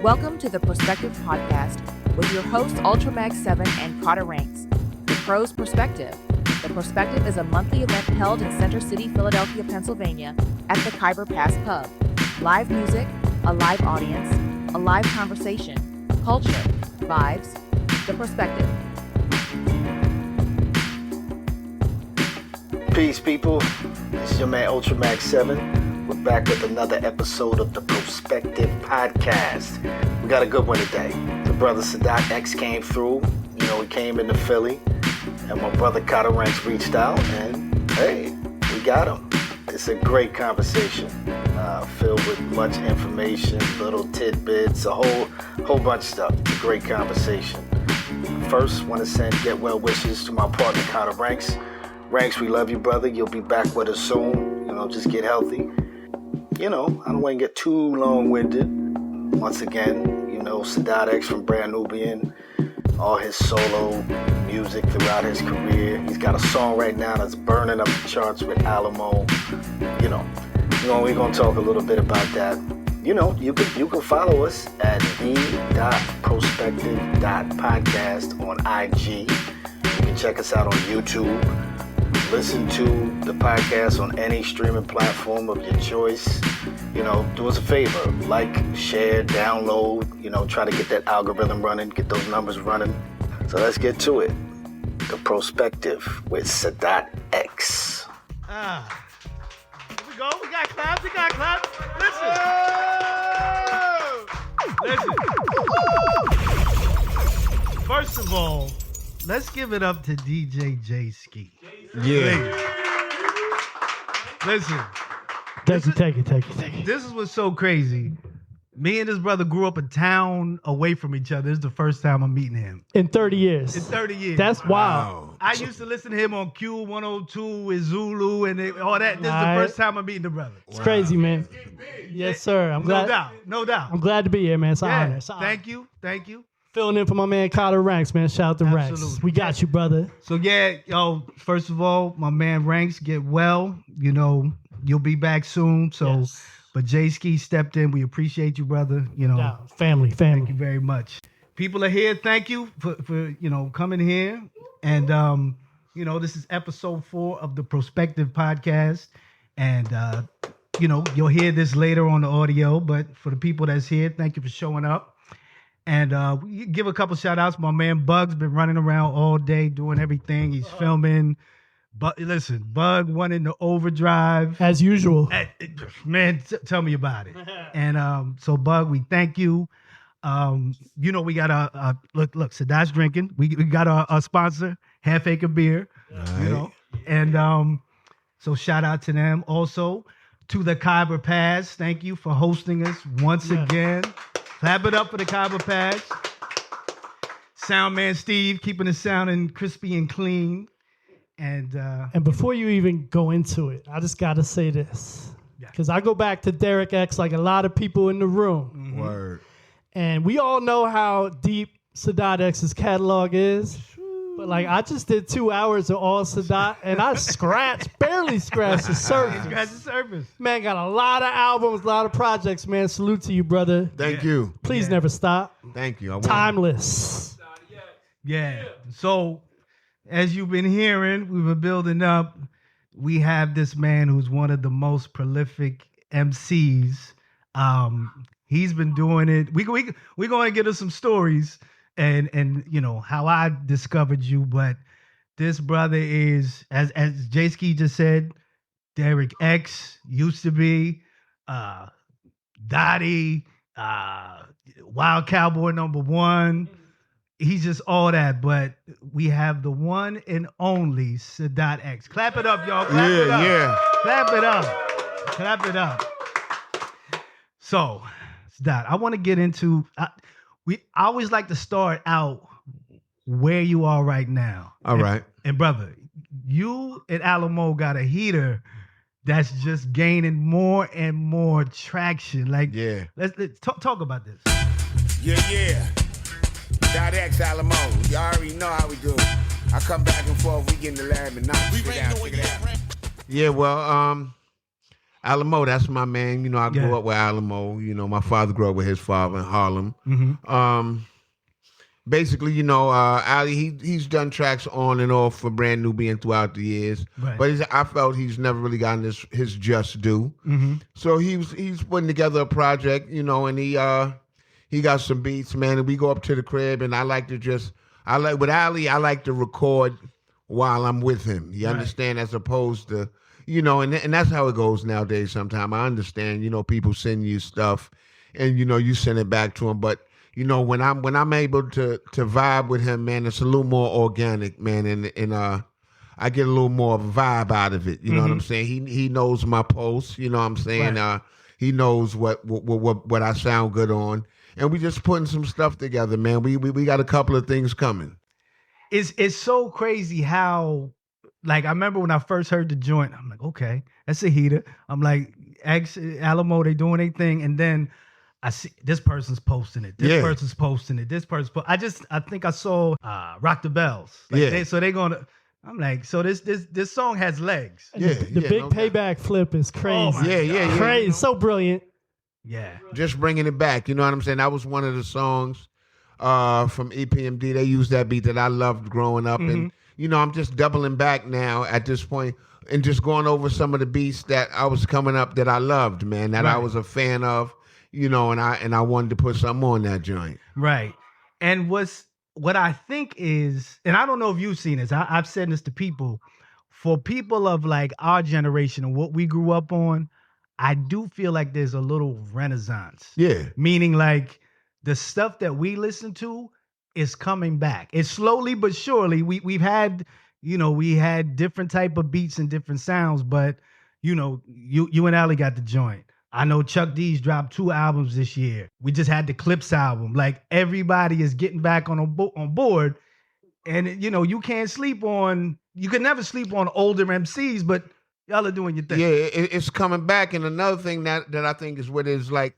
Welcome to the Prospective Podcast with your hosts ULTRAMAG7 and Kotta Ranks. The Pro's Perspective. The Prospective is a monthly event held in Center City, Philadelphia, Pennsylvania at the Khyber Pass Pub. Live music, a live audience, a live conversation, culture, vibes, the Prospective. Peace, people. It's your man ULTRAMAG7. We're back with another episode of the Prospective Podcast. We got a good one today. The brother Sadat X came through. You know, he came into Philly. And my brother Kotta Ranks reached out. And, hey, we got him. It's a great conversation. Filled with much information, little tidbits, a whole bunch of stuff. It's a great conversation. First, want to send get well wishes to my partner Kotta Ranks. Ranks, we love you, brother. You'll be back with us soon. You know, just get healthy. You know, I don't want to get too long-winded. Once again, you know, Sadat X from Brand Nubian, all his solo music throughout his career. He's got a song right now that's burning up the charts with Alamo. You know, we're going to talk a little bit about that. You know, you can follow us at the.prospective.podcast on IG. You can check us out on YouTube. Listen to the podcast on any streaming platform of your choice. You know, do us a favor. Like, share, download. You know, try to get that algorithm running. Get those numbers running. So let's get to it. The Prospective with Sadat X. Here we go. We got claps. Listen. First of all, let's give it up to DJ J-Ski. Yeah. Listen. Take it. This is what's so crazy. Me and his brother grew up a town away from each other. This is the first time I'm meeting him. In 30 years. That's wild. I used to listen to him on Q102 with Zulu and all that. This is the first time I'm meeting the brother. It's crazy, man. Yes, sir. I'm glad. No doubt. I'm glad to be here, man. It's an honor. Thank you. Filling in for my man Kotta Ranks, man. Shout out to Absolutely. Ranks. We got you, brother. So first of all, my man Ranks, get well. You know, you'll be back soon. So, yes. But J-Ski stepped in. We appreciate you, brother. You know, Yeah, family. Thank you very much. People are here. Thank you for coming here. And this is episode 4 of the Prospective Podcast. And you'll hear this later on the audio. But for the people that's here, thank you for showing up. And we give a couple shout outs. My man Bug's been running around all day doing everything. He's filming. But listen, Bug went into overdrive. As usual. Man, tell me about it. And so Bug, we thank you. We got a look, Sadat's drinking. We got our sponsor, Half Acre Beer. Right. You know. And so shout out to them. Also to the Khyber Pass. Thank you for hosting us once again. Clap it up for the Khyber Pass. Sound man Steve, keeping it sounding crispy and clean. And before you even go into it, I just got to say this. Because I go back to Derek X like a lot of people in the room. Mm-hmm. Word. And we all know how deep Sadat X's catalog is. But like, I just did 2 hours of all Sadat, and I barely scratched the surface. Man, got a lot of albums, a lot of projects, man. Salute to you, brother. Thank you. Please never stop. Thank you. Timeless. Yeah. So, as you've been hearing, we've been building up. We have this man who's one of the most prolific MCs. He's been doing it. We're going to get us some stories and how I discovered you. But this brother is, as J-Ski just said, Derek X used to be, Dottie, Wild Cowboy #1. He's just all that, but we have the one and only Sadat X. Clap it up, y'all. Clap it up. Yeah. Clap it up. So, Sadat, I want to get into. I always like to start out where you are right now. All right. And brother, you and Alamo got a heater that's just gaining more and more traction. Like, yeah. Let's talk about this. Yeah. Sadat X, Alamo. You already know how we do. I come back and forth. We get in the lab and knock it out. Yeah, well, Alamo, that's my man. You know, I grew up with Alamo. You know, my father grew up with his father in Harlem. Basically, you know, Ali, he's done tracks on and off for Brand Nubian throughout the years, but I felt he's never really gotten his just due. So he's putting together a project, you know, and he got some beats, man, and we go up to the crib, and with Ali, I like to record while I'm with him. You understand, as opposed to, you know, and that's how it goes nowadays. Sometimes I understand, you know, people send you stuff, and you know, you send it back to them, but you know, when I'm able to vibe with him, man, it's a little more organic, man, and I get a little more of a vibe out of it. You know what I'm saying? He knows my pulse. You know what I'm saying? He knows what I sound good on, and we just putting some stuff together, man. We got a couple of things coming. It's so crazy how, like, I remember when I first heard the joint, I'm like, okay, that's a heater. I'm like, X, Alamo, they doing their thing, and then I see this person's posting it. This person's posting it. This person's I think I saw Rock the Bells. Like they gonna. I'm like, so this song has legs. The big payback flip is crazy. Crazy, so brilliant. Yeah, just bringing it back. You know what I'm saying? That was one of the songs from EPMD. They used that beat that I loved growing up, and you know, I'm just doubling back now at this point and just going over some of the beats that I was coming up that I loved, man, that I was a fan of. You know, and I wanted to put something on that joint. Right. And what I think is, and I don't know if you've seen this, I've said this to people, for people of like our generation and what we grew up on, I do feel like there's a little renaissance. Yeah. Meaning like the stuff that we listen to is coming back. It's slowly but surely. We've had, you know, we had different type of beats and different sounds, but you know, you and Ali got the joint. I know Chuck D's dropped 2 albums this year. We just had the Clips album. Like, everybody is getting back on board. And, you know, you can never sleep on older MCs, but y'all are doing your thing. Yeah, it's coming back. And another thing that I think is what is like,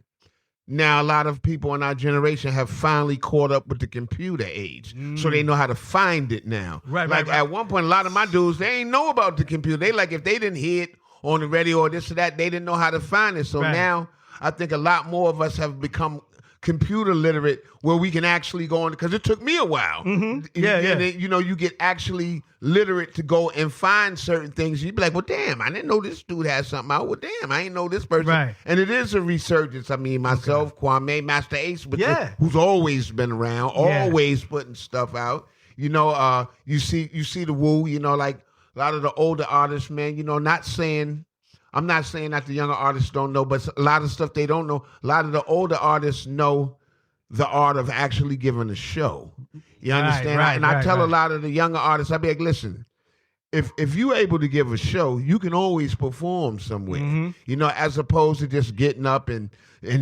now a lot of people in our generation have finally caught up with the computer age. So they know how to find it now. Right. At one point, a lot of my dudes, they ain't know about the computer. They like, if they didn't hear it on the radio or this or that, they didn't know how to find it. So now I think a lot more of us have become computer literate where we can actually go on, because it took me a while. You know, you get actually literate to go and find certain things. You'd be like, well, damn, I didn't know this dude had something out. Well, damn, I didn't know this person. Right. And it is a resurgence. I mean, myself, Kwame, Master Ace, who's always been around, always putting stuff out. You know, you see the Wu, you know, like, a lot of the older artists, man, you know, I'm not saying that the younger artists don't know, but a lot of stuff they don't know. A lot of the older artists know the art of actually giving a show. You understand? I tell a lot of the younger artists, I be like, listen, if you're able to give a show, you can always perform somewhere, you know, as opposed to just getting up and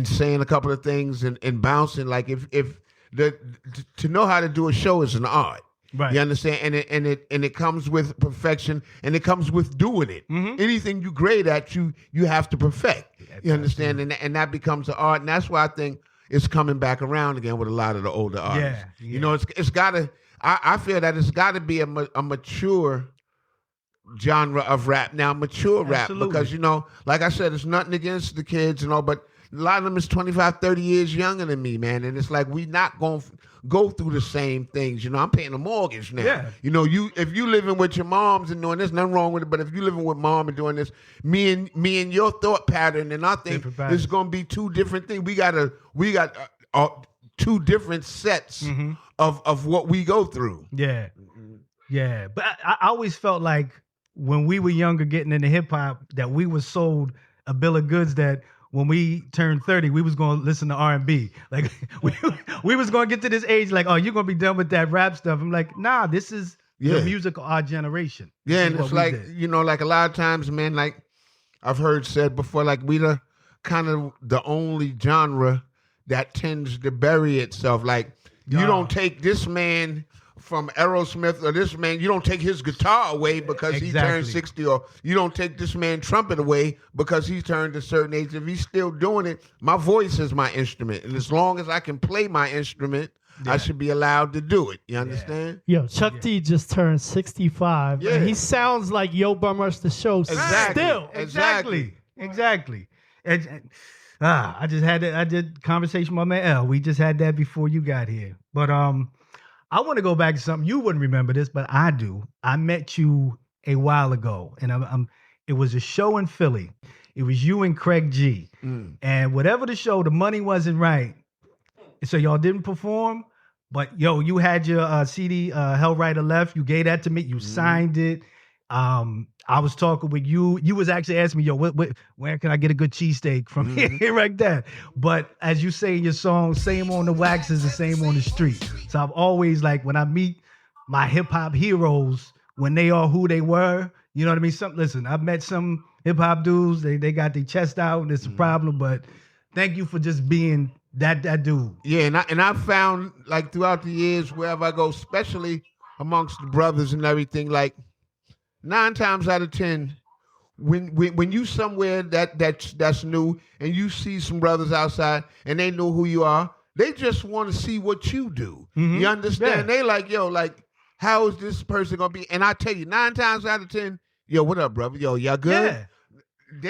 saying a couple of things and bouncing. Like, to know how to do a show is an art. Right. You understand? And it comes with perfection, and it comes with doing it. Anything you great at, you have to perfect. You understand? And that becomes an art. And that's why I think it's coming back around again with a lot of the older artists. You know, it's gotta, I feel that it's gotta be a mature genre of rap. Now, mature rap, because, you know, like I said, it's nothing against the kids and all, but a lot of them is 25, 30 years younger than me, man. And it's like, we not going to go through the same things. You know, I'm paying a mortgage now. Yeah. You know, if you living with your moms and doing this, nothing wrong with it. But if you living with mom and doing this, me and your thought pattern and I think it's going to be 2 different things. We got 2 different sets of what we go through. Yeah. Yeah. But I always felt like when we were younger getting into hip hop, that we were sold a bill of goods that when we turned 30, we was going to listen to R&B. Like, we was going to get to this age like, oh, you're going to be done with that rap stuff. I'm like, nah, this is the music of our generation. Yeah, and it's like, you know, like a lot of times, man, like I've heard said before, like we the kind of the only genre that tends to bury itself. Like, you don't take this man from Aerosmith or this man, you don't take his guitar away because he turned 60, or you don't take this man trumpet away because he turned a certain age. If he's still doing it, my voice is my instrument. And as long as I can play my instrument, I should be allowed to do it. You understand? Yo, Chuck D just turned 65. Yeah. And he sounds like Yo Bum Rush the Show. Exactly. Still. Exactly. Exactly. I just had I did conversation with my man L. We just had that before you got here. But I want to go back to something you wouldn't remember this, but I do. I met you a while ago, and it was a show in Philly. It was you and Craig G. And whatever the show, the money wasn't right, so y'all didn't perform. But you had your CD, Hell Right or Left. You gave that to me. You signed it. I was talking with you. You was actually asking me, where can I get a good cheesesteak from here, like that? But as you say in your song, same on the wax is the same on the street. So I've always, like, when I meet my hip hop heroes, when they are who they were, you know what I mean? Listen, I've met some hip hop dudes. They got their chest out, and it's a problem. But thank you for just being that dude. Yeah, and I found, like, throughout the years, wherever I go, especially amongst the brothers and everything, like, 9 times out of 10, when you somewhere that's new and you see some brothers outside and they know who you are, they just want to see what you do. You understand? Yeah. They like, how is this person gonna be? And I tell you, 9 times out of 10, what up, brother? Y'all good? Yeah.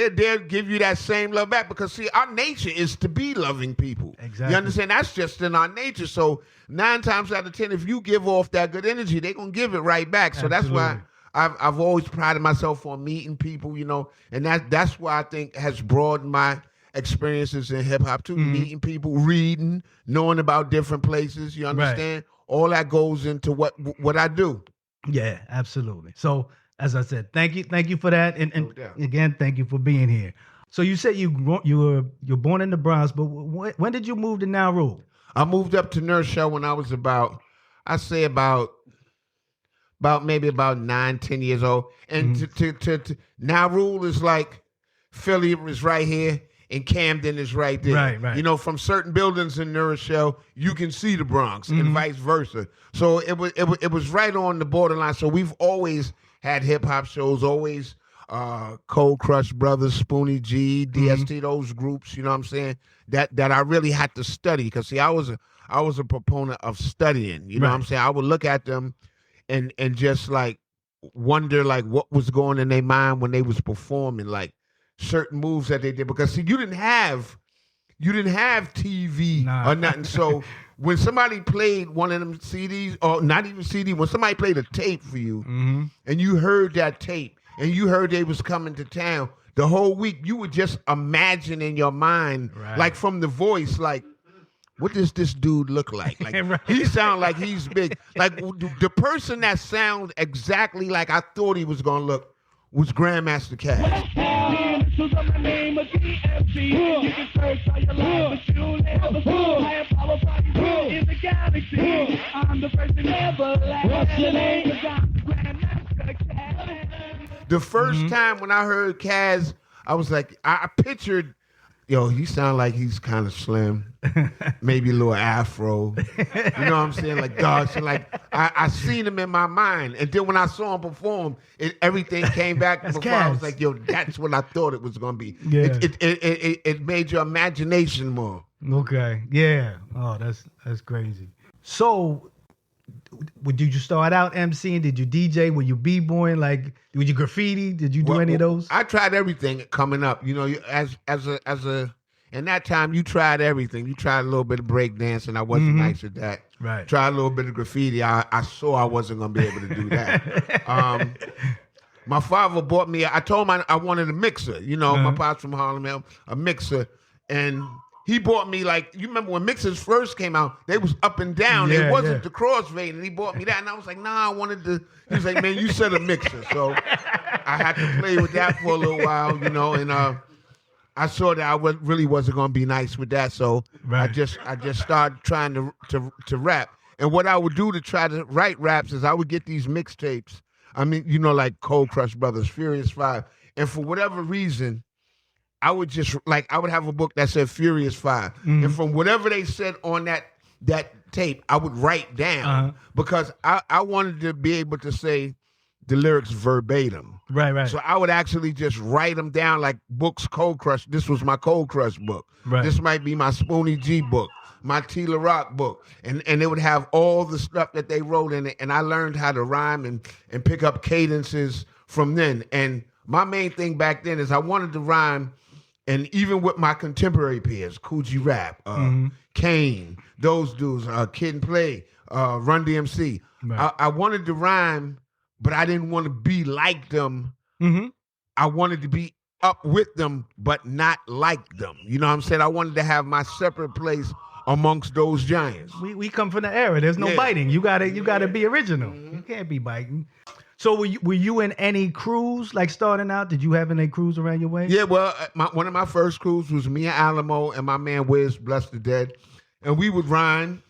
They'll give you that same love back because, see, our nature is to be loving people. Exactly. You understand? That's just in our nature. So 9 times out of 10, if you give off that good energy, they're gonna give it right back. So That's why I've always prided myself on meeting people, and that's why I think has broadened my experiences in hip hop too. Meeting people, reading, knowing about different places. You understand? Right. All that goes into what I do. Yeah, absolutely. So as I said, thank you for that, and again, thank you for being here. So you said you're born in the Bronx, but when did you move to Nauru? I moved up to Nershaw when I was about maybe about 9, 10 years old. And to Nauru is like Philly is right here and Camden is right there. Right. From certain buildings in New Rochelle, you can see the Bronx and vice versa. So it was right on the borderline. So we've always had hip hop shows, always Cold Crush Brothers, Spoonie G, DST, those groups, you know what I'm saying? That I really had to study because, see, I was a proponent of studying, you know what I'm saying? I would look at them and just like wonder like what was going in their mind when they was performing, like certain moves that they did, because, see, you didn't have TV or nothing. So when somebody played one of them CDs, or not even CD, when somebody played a tape for you and you heard that tape and you heard they was coming to town, the whole week you would just imagine in your mind, like from the voice, like, what does this dude look like? Like he sound like he's big. Like the person that sounds exactly like I thought he was gonna look was Grandmaster Caz. The first time when I heard Caz, I was like, I pictured, he sound like he's kind of slim, maybe a little afro. You know what I'm saying? Like, dog. So like, I seen him in my mind, and then when I saw him perform, everything came back before. Caz. I was like, that's what I thought it was gonna be. Yeah. It made your imagination more. Okay. Yeah. Oh, that's crazy. So, did you start out emceeing? Did you DJ? Were you b-boying? Like, did you graffiti? Did you do any of those? I tried everything coming up. As a in that time, you tried everything. You tried a little bit of breakdancing. I wasn't nice at that. Right. Tried a little bit of graffiti. I saw I wasn't going to be able to do that. My father bought me. I told him I wanted a mixer. My pops from Harlem, a mixer, and he bought me, like, you remember when mixers first came out, they was up and down. It wasn't the crossfade, and he bought me that. And I was like, nah, I wanted to. He was like, man, you said a mixer. So I had to play with that for a little while, and I saw that I really wasn't going to be nice with that. So I just started trying to rap. And what I would do to try to write raps is I would get these mixtapes. I mean, like Cold Crush Brothers, Furious 5. And for whatever reason, I would have a book that said Furious 5. And from whatever they said on that tape, I would write down because I wanted to be able to say the lyrics verbatim. Right. So I would actually just write them down like books, Cold Crush. This was my Cold Crush book. Right. This might be my Spoonie G book, my Tila Rock book. And it would have all the stuff that they wrote in it. And I learned how to rhyme and pick up cadences from then. And my main thing back then is I wanted to rhyme, and even with my contemporary peers, Coogee Rap, Kane, those dudes, Kid and Play, Run DMC. Right. I wanted to rhyme, but I didn't want to be like them. I wanted to be up with them, but not like them. You know what I'm saying? I wanted to have my separate place amongst those giants. We come from the era. There's no biting. You gotta be original. You can't be biting. So were you in any crews, like starting out? Did you have any crews around your way? Yeah, well, one of my first crews was me and Alamo and my man Wiz, bless the dead. And we would rhyme.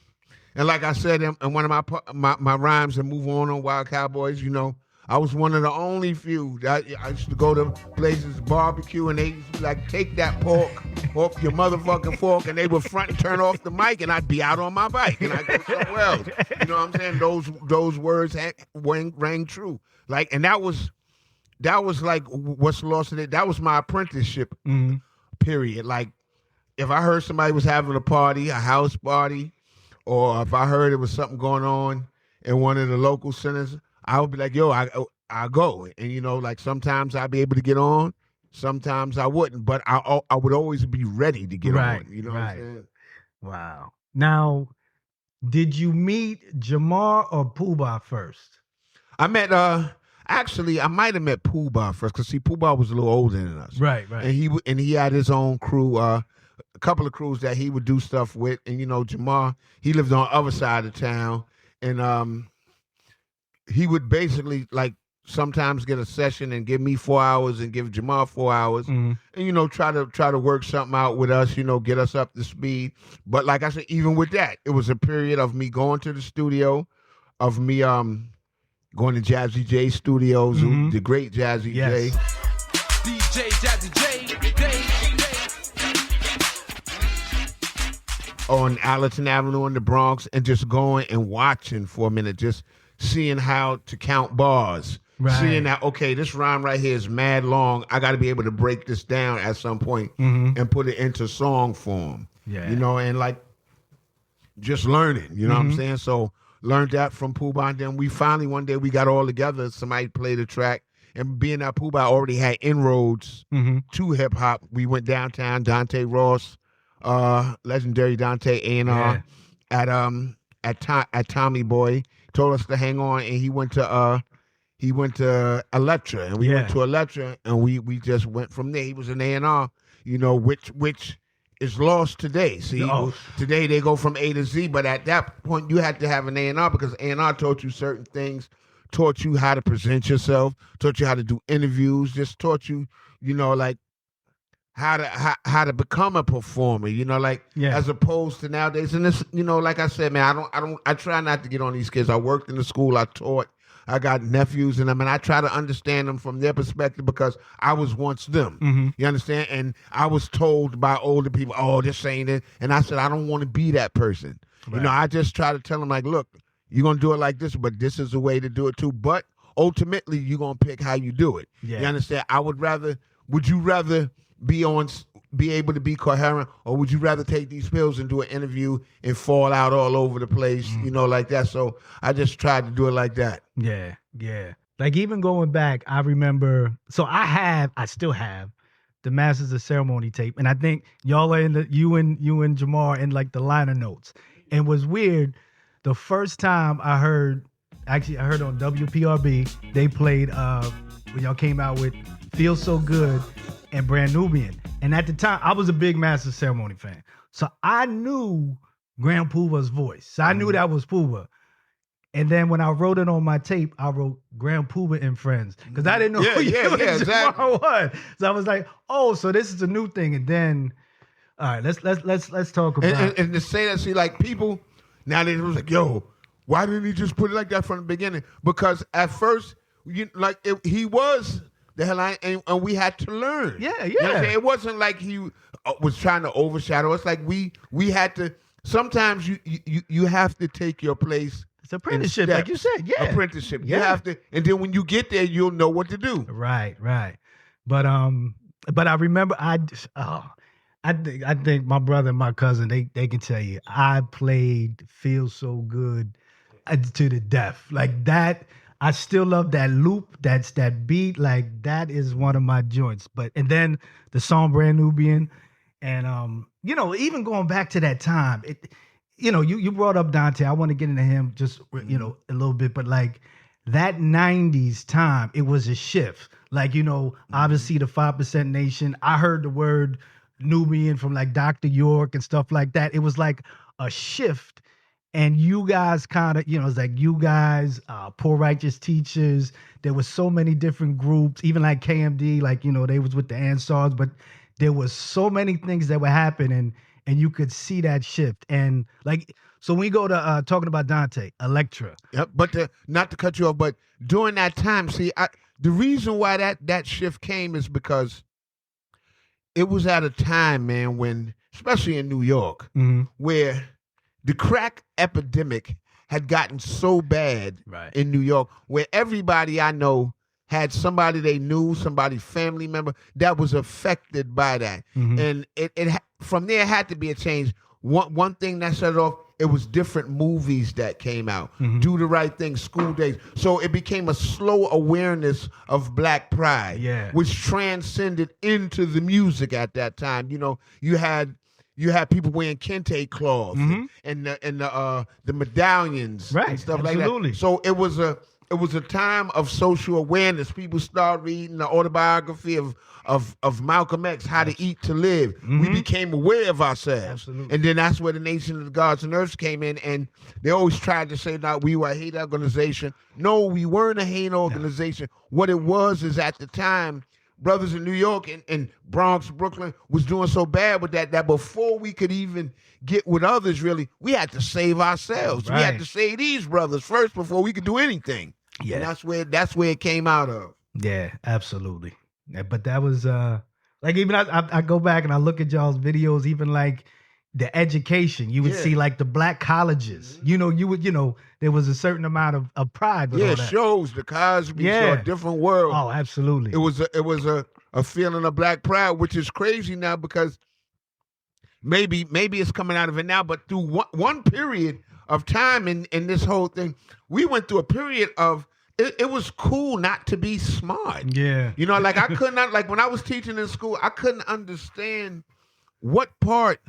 And like I said, in one of my rhymes and Move On Wild Cowboys, you know, I was one of the only few. I used to go to places, barbecue, and they used to be like, take that pork off your motherfucking fork, and they would front and turn off the mic, and I'd be out on my bike, and I'd go somewhere else. You know what I'm saying? Those words rang true. Like, and that was like what's lost today. That was my apprenticeship period. Like, if I heard somebody was having a party, a house party, or if I heard there was something going on in one of the local centers, I would be like, yo, I'll go. And, you know, like sometimes I'd be able to get on, sometimes I wouldn't, but I would always be ready to get on. You know what I'm saying? Wow. Now, did you meet Jamar or Pooh Bah first? I met, actually, I might have met Pooh Bah first, because see, Pooh Bah was a little older than us. Right. And he had his own crew, a couple of crews that he would do stuff with. And, you know, Jamar, he lived on the other side of town. And, he would basically like sometimes get a session and give me 4 hours and give Jamar 4 hours, and you know try to work something out with us, you know, get us up to speed. But like I said, even with that, it was a period of me going to the studio, of me going to Jazzy J Studios, the great Jazzy J. DJ Jazzy J. On Allerton Avenue in the Bronx, and just going and watching for a minute, just seeing how to count bars, seeing that, okay, this rhyme right here is mad long. I got to be able to break this down at some point and put it into song form. Yeah. You know, and like just learning, you know what I'm saying? So learned that from Pooh Bah. And then we finally, one day we got all together. Somebody played a track. And being that Pooh Bah already had inroads to hip hop, we went downtown, Dante Ross, legendary Dante A&R at Tommy Boy, told us to hang on, and he went to Electra, and we went to Electra, and we just went from there. He was an A&R, you know, which is lost today. See, today they go from A to Z, but at that point you had to have an A&R, because A&R taught you certain things, taught you how to present yourself, taught you how to do interviews, just taught you, you know, like how to become a performer, you know, like as opposed to nowadays. And this, you know, like I said, man, I try not to get on these kids. I worked in the school, I taught, I got nephews in them, and I try to understand them from their perspective, because I was once them. You understand? And I was told by older people, oh, this ain't it. And I said, I don't want to be that person. Right. You know, I just try to tell them, like, look, you're going to do it like this, but this is a way to do it too. But ultimately, you're going to pick how you do it. You understand? Would you rather be able to be coherent, or would you rather take these pills and do an interview and fall out all over the place, you know, like that? So I just tried to do it like that. Yeah. Like even going back, I remember, so I still have the Masters of Ceremony tape, and I think y'all are in you and Jamar in like the liner notes. And it was weird, the first time I heard on WPRB, they played when y'all came out with Feel So Good and Brand Nubian. And at the time, I was a big Master Ceremony fan. So I knew Grand Pooba's voice. So I knew that was Pooba. And then when I wrote it on my tape, I wrote Grand Pooba and Friends, because I didn't know who exactly was. So I was like, oh, so this is a new thing. And then, all right, let's talk about and to say that, see, like people now they was like, yo, why didn't he just put it like that from the beginning? Because at first, he was the headline, and we had to learn. Yeah. You know what I'm saying? It wasn't like he was trying to overshadow us. Like we had to. Sometimes you have to take your place. It's apprenticeship, like you said. Yeah, apprenticeship. You have to, and then when you get there, you'll know what to do. Right. But I remember I think my brother and my cousin they can tell you I played Feel So Good to the death, like that. I still love that loop. That's that beat. Like that is one of my joints. And then the song Brand Nubian, and even going back to that time, you brought up Dante. I want to get into him just a little bit, but like that 90s time, it was a shift. Like, obviously the 5% Nation. I heard the word Nubian from like Dr. York and stuff like that. It was like a shift. And you guys kind of, it's like you guys, Poor Righteous Teachers. There was so many different groups, even like KMD, like, they was with the Ansars, but there was so many things that were happening and you could see that shift. And like, so when we go to talking about Dante, Electra. Yep, but not to cut you off, but during that time, see, the reason why that shift came is because it was at a time, man, when, especially in New York, where the crack epidemic had gotten so bad in New York, where everybody I know had somebody they knew, somebody family member that was affected by that. And it from there had to be a change. One thing that set it off, it was different movies that came out. Do the Right Thing, School Days. So it became a slow awareness of Black pride, which transcended into the music at that time. You had people wearing kente cloth and the medallions and stuff like that. So it was a time of social awareness. People started reading the autobiography of Malcolm X, How to Eat to Live. We became aware of ourselves. And then that's where the Nation of the Gods and Earths came in, and they always tried to say that we were a hate organization. No, we weren't a hate organization. What it was is at the time, brothers in New York and Bronx, Brooklyn was doing so bad with that before we could even get with others, really, we had to save ourselves. We had to save these brothers first before we could do anything. Yeah. And that's where it came out of. Yeah, absolutely. Yeah, but that was like, even I go back and I look at y'all's videos, even like the education, you would see like the Black colleges, there was a certain amount of pride with all that. Shows, the Cosby Show, A Different World. Oh, absolutely. It was a feeling of Black pride, which is crazy now because maybe it's coming out of it now, but through one period of time in this whole thing, we went through a period of it was cool not to be smart. Yeah. Like I could not, like when I was teaching in school, I couldn't understand what part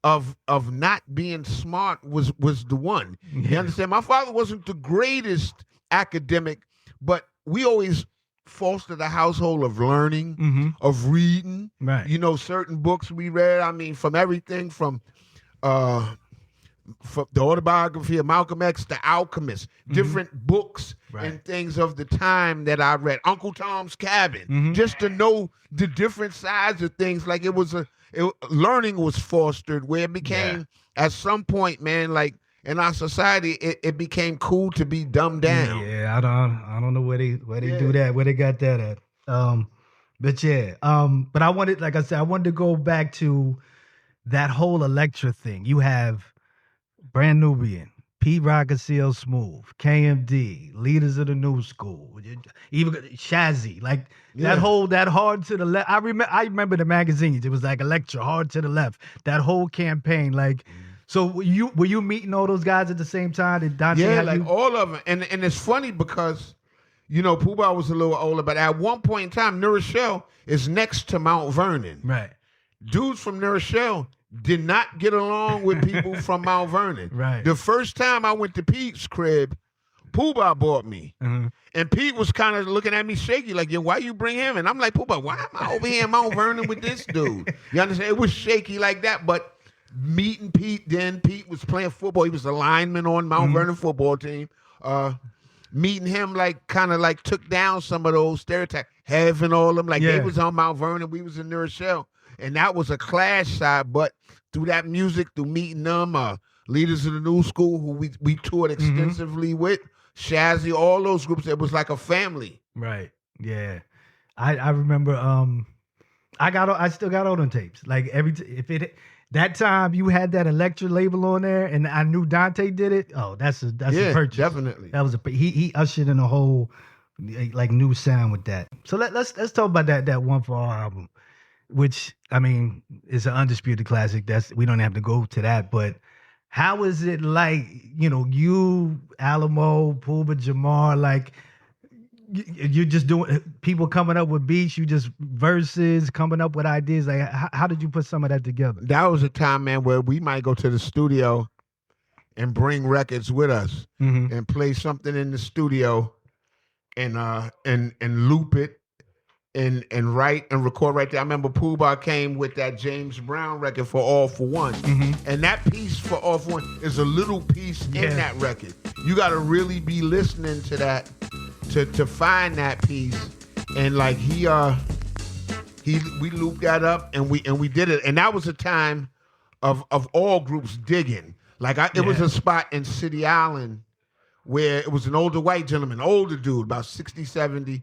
of not being smart was the one. You understand? My father wasn't the greatest academic, but we always fostered a household of learning, of reading. Right. Certain books we read. I mean, from everything from the autobiography of Malcolm X, The Alchemist, different books and things of the time that I read. Uncle Tom's Cabin, just to know the different sides of things. Like learning was fostered where it became, at some point, man, like in our society, it became cool to be dumbed down. Yeah, I don't know where they do that, where they got that at. But I wanted, like I said, I wanted to go back to that whole Electra thing. You have Brand Nubian, Pete Rock and CL Smooth, KMD, Leaders of the New School, even Shazzy, like that hard to the left. I remember the magazines. It was like Electra, hard to the left. That whole campaign, like. So were you meeting all those guys at the same time? Did Dante all of them. And it's funny because, Pooh Bah was a little older, but at one point in time, New Rochelle is next to Mount Vernon. Right. Dudes from New Rochelle did not get along with people from Mount Vernon. Right. The first time I went to Pete's crib, Pooh Bah bought me. And Pete was kind of looking at me shaky, like, why you bring him? And I'm like, Pooh Bah, why am I over here in Mount Vernon with this dude? You understand? It was shaky like that, but meeting Pete, then Pete was playing football. He was a lineman on Mount Vernon football team. Meeting him, kind of took down some of those stereotypes. Having all of them, they was on Mount Vernon, we was in New Rochelle. And that was a clash side, but through that music, through meeting them, Leaders of the New School, who we toured extensively with, Shazzy, all those groups, it was like a family. Right. Yeah. I remember I still got all them tapes. Like that time you had that Electra label on there, and I knew Dante did it. Oh, that's a purchase. Definitely. That was he ushered in a whole new sound with that. So let's talk about that One for All album, which I mean is an undisputed classic. We don't have to go to that, but How is it like, you, Alamo, Pooba, Jamar, like, you're just doing, people coming up with beats, you just verses, coming up with ideas. Like, how did you put some of that together? That was a time, man, where we might go to the studio and bring records with us and play something in the studio and loop it and write and record right there. I remember Pooh Bah came with that James Brown record for All For One. And that piece for All For One is a little piece in that record. You got to really be listening to that to find that piece. And like we looped that up and we did it. And that was a time of all groups digging. Like it was a spot in City Island where it was an older white gentleman, older dude, about 60, 70.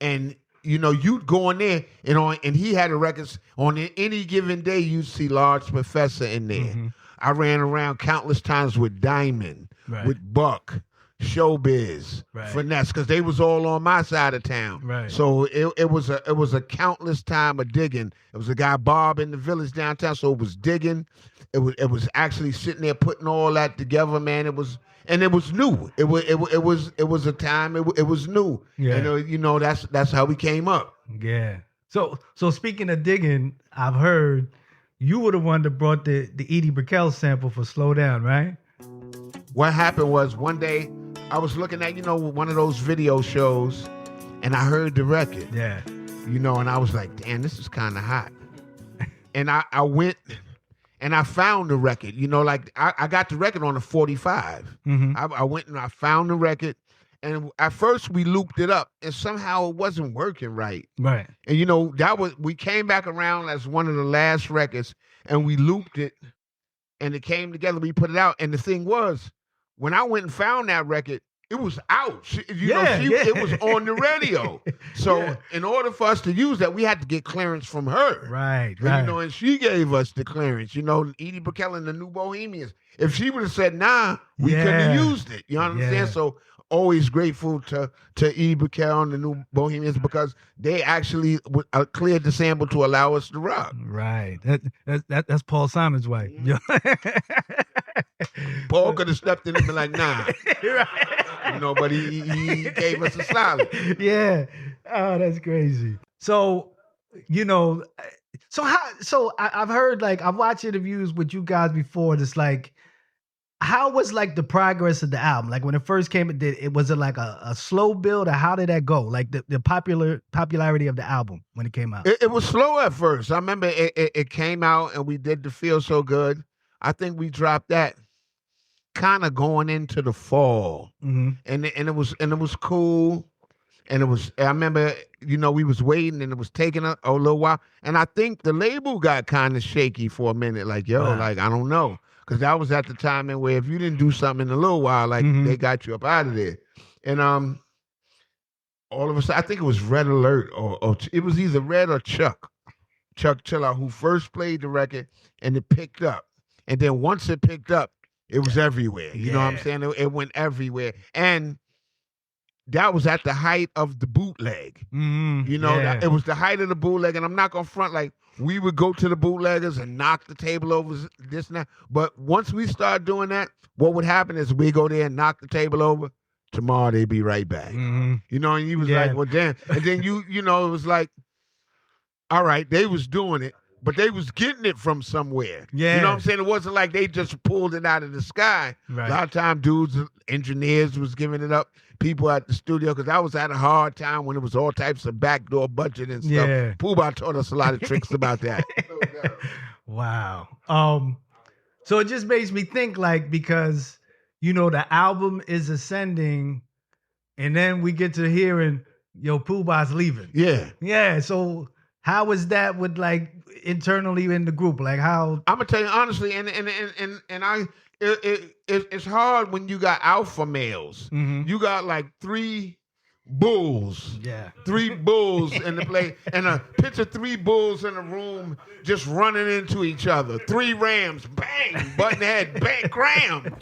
And you'd go in there and he had the records on any given day. You'd see Large Professor in there. I ran around countless times with Diamond, with Buck, Showbiz, Finesse, because they was all on my side of town. Right. So it was a countless time of digging. It was a guy Bob in the Village downtown, so it was digging. It was actually sitting there putting all that together, man. It was new. It was a time. It was new. Yeah. And that's how we came up. Yeah. So speaking of digging, I've heard you were the one that brought the Edie Brickell sample for Slow Down, right? What happened was one day I was looking at one of those video shows, and I heard the record. Yeah. And I was like, damn, this is kind of hot. And I went. And I found the record, I got the record on a 45. I went and I found the record, and at first we looped it up, and somehow it wasn't working right. Right. And we came back around as one of the last records, and we looped it, and it came together. We put it out, and the thing was, when I went and found that record, it was out. It was on the radio. So in order for us to use that, we had to get clearance from her. Right. And she gave us the clearance. Edie Brickell and the New Bohemians. If she would have said nah, we couldn't have used it. You understand? Yeah. So always grateful to Edie Brickell and the New Bohemians because they actually cleared the sample to allow us to rock. Right. That's Paul Simon's wife. Paul could have stepped in and been like, nah. Right. But he gave us a solid. Yeah. Oh, that's crazy. So, I've heard, I've watched interviews with you guys before. It's like, how was the progress of the album? Like when it first came, was it like a slow build, or how did that go? Like the popularity of the album when it came out? It was slow at first. I remember it came out and we did the Feel So Good. I think we dropped that kind of going into the fall, and it was cool, and I remember we was waiting and it was taking a little while, and I think the label got kind of shaky for a minute, I don't know, because that was at the time and where if you didn't do something in a little while, they got you up out of there, and all of a sudden I think it was Red Alert or it was either Red or Chuck Chilla who first played the record, and it picked up, and then once it picked up, it was everywhere. You know what I'm saying? It went everywhere. And that was at the height of the bootleg. It was the height of the bootleg. And I'm not going to front we would go to the bootleggers and knock the table over this and that. But once we started doing that, what would happen is we go there and knock the table over. Tomorrow they'd be right back. And he was like, well, damn. And then it was like, all right, they was doing it. But they was getting it from somewhere. Yeah. You know what I'm saying? It wasn't like they just pulled it out of the sky. Right. A lot of time dudes, engineers was giving it up. People at the studio, because I was at a hard time when it was all types of backdoor budget and stuff. Yeah. Pooh Bah taught us a lot of tricks about that. Wow. So it just makes me think because, the album is ascending and then we get to hearing, Pooh Bah's leaving. Yeah. Yeah. So how was that with internally in the group? How I'm gonna tell you honestly, and it's hard when you got alpha males. You got 3 bulls. Yeah. 3 bulls in the play, and a picture 3 bulls in a room just running into each other. 3 rams, bang, button head, bang, cram.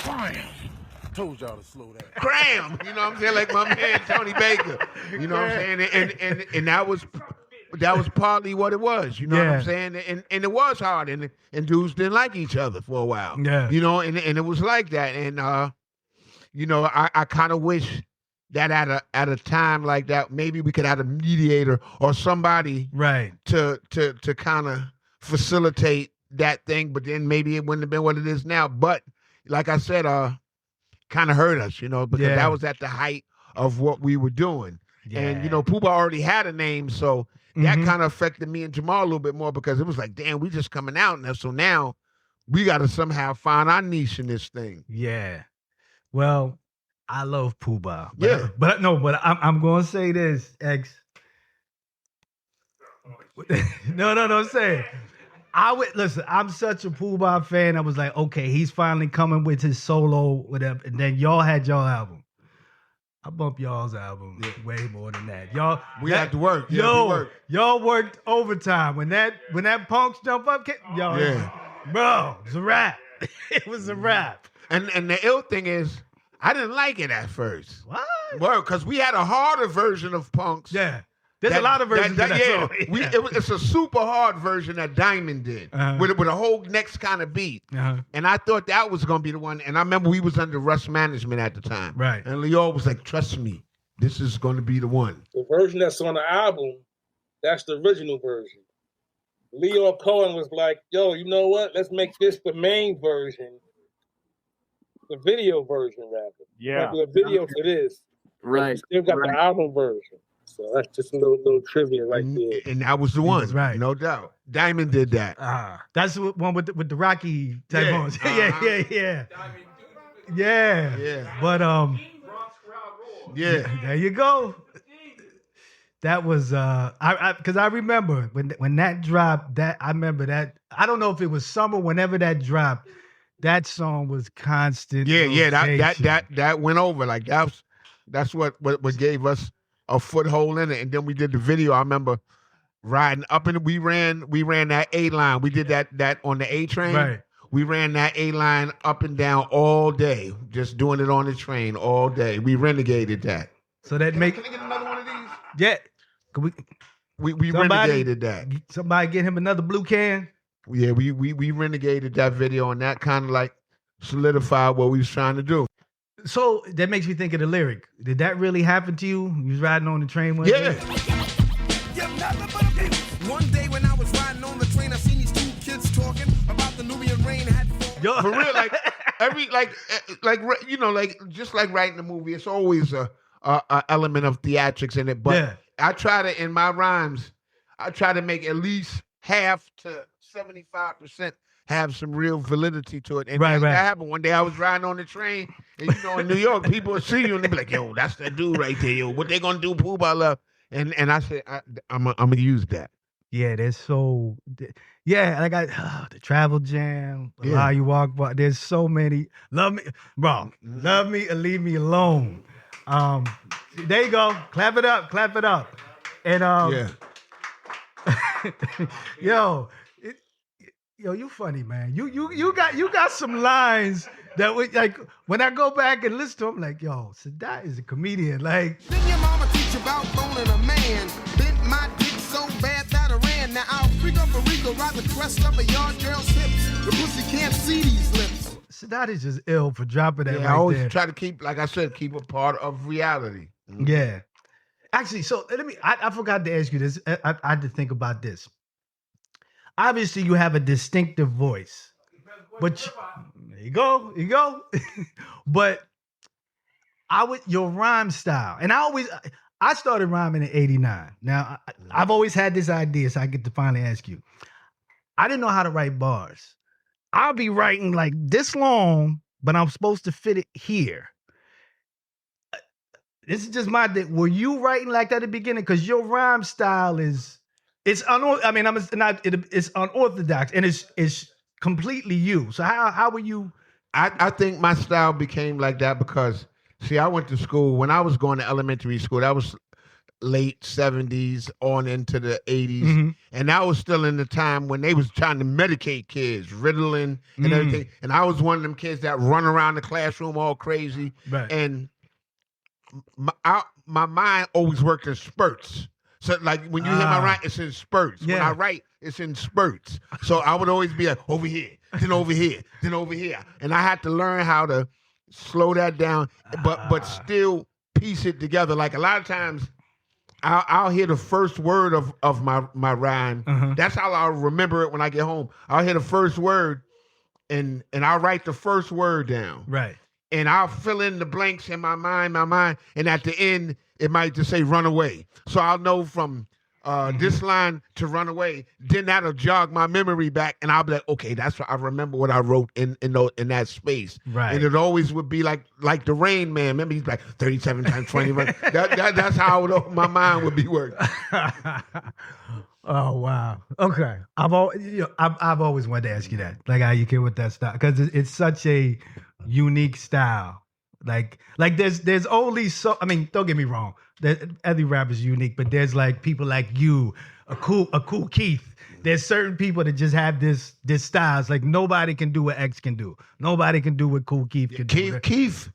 Told y'all to slow down. Cram, you know what I'm saying? Like my man Tony Baker. You know what I'm saying? And that was that was partly what it was. You know what I'm saying? And it was hard, and dudes didn't like each other for a while. Yeah. You know, and it was like that. And you know, I kind of wish that at a time like that, maybe we could have a mediator or somebody to kind of facilitate that thing. But then maybe it wouldn't have been what it is now. But like I said, kind of hurt us, you know, because that was at the height of what we were doing. Yeah. And, you know, Pooh Bah already had a name, so that kind of affected me and Jamal a little bit more because it was like, damn, we just coming out now. So now we got to somehow find our niche in this thing. Yeah. Well, I love Pooh Bah. But, but I'm going to say this, X. No, I'm saying. Listen, I'm such a Pooh Bah fan. I was like, okay, he's finally coming with his solo, whatever. And then y'all had y'all album. I bump y'all's album way more than that. We had to work. Y'all worked overtime. When that punks jump up, bro, it was a wrap. It was a wrap. And the ill thing is, I didn't like it at first. What? Well, because we had a harder version of punks. Yeah. There's a lot of versions of that song. It's a super hard version that Diamond did with a whole next kind of beat. And I thought that was going to be the one. And I remember we was under Rush management at the time. Right. And Leo was like, trust me, this is going to be the one. The version that's on the album, that's the original version. Leo Cohen was like, yo, you know what? Let's make this the main version. The video version, rather. Yeah. Do a video for this. Right. Still got the album version. So that's just a little trivia right there. And that was the one, right? No doubt. Diamond did that. That's the one with the Rocky type ones. Yeah. But there you go. That was because I remember when that dropped. I remember that. I don't know if it was summer. Whenever that dropped, that song was constant. That went over like that's what gave us a foothold in it. And then we did the video. I remember riding up and we ran that A line. We did that on the A train. Right. We ran that A line up and down all day, just doing it on the train all day. We renegaded that. So that Can I get another one of these? Yeah. Can we renegaded that. Somebody get him another blue can. Yeah, we renegaded that video, and that kind of like solidified what we was trying to do. So that makes me think of the lyric. Did that really happen to you? You was riding on the train one day? One day when I was riding on the train, I seen these two kids talking about the Nubian rain had fallen. For real, just like writing a movie, it's always a element of theatrics in it. But I try to, in my rhymes, make at least half to 75% have some real validity to it. And that happened. One day I was riding on the train, and you know, in New York, people would see you and they be like, yo, that's that dude right there, yo. What they gonna do, Pooh Bah love? And I said, I'm gonna use that. Yeah, there's so the Travel Jam, How You Walk By. There's so many. Love me, bro. Love me or leave me alone. There you go. Clap it up. And Yo, you funny, man. You got some lines that was like when I go back and listen to them, like, yo, Sadat is a comedian. Like, didn't your mama teach about boning a man? Bent my dick so bad that I ran. Now I'll freak up a Rico, ride the crest of a yard girl's hips. The pussy can't see these lips. Sadat is just ill for dropping that. I always try to keep, like I said, keep a part of reality. Mm-hmm. Yeah. Actually, so I forgot to ask you this. I had to think about this. Obviously, you have a distinctive voice, but there you go. But your rhyme style, and I started rhyming in '89. Now I've always had this idea, so I get to finally ask you. I didn't know how to write bars. I'll be writing like this long, but I'm supposed to fit it here. This is just my thing. Were you writing like that at the beginning? Because your rhyme style it's unorthodox, and it's completely you. So how were you? I think my style became like that because, see, I went to school when I was going to elementary school. That was late 70s on into the 80s. Mm-hmm. And that was still in the time when they was trying to medicate kids, Ritalin and everything. And I was one of them kids that run around the classroom all crazy. Right. And my mind always worked in spurts. So like when you hear my rhyme, it's in spurts. Yeah. When I write, it's in spurts. So I would always be like, over here, then over here, then over here. And I had to learn how to slow that down, but still piece it together. Like a lot of times, I'll hear the first word of my rhyme. That's how I'll remember it when I get home. I'll hear the first word, and I'll write the first word down. Right. And I'll fill in the blanks in my mind. And at the end, it might just say run away. So I'll know from this line to run away. Then that'll jog my memory back, and I'll be like, okay, that's what I remember what I wrote in that space. Right. And it always would be like the Rain Man. Remember, he's like 37 times 20. That's how my mind would be working. Oh wow. Okay. I've always wanted to ask you that. Like how you came with that style, because it's such a unique style. Like there's only so. I mean, don't get me wrong. Every rapper's unique, but there's like people like you, a cool Keith. There's certain people that just have this styles. Like nobody can do what X can do. Nobody can do what Cool Keith can do. Keith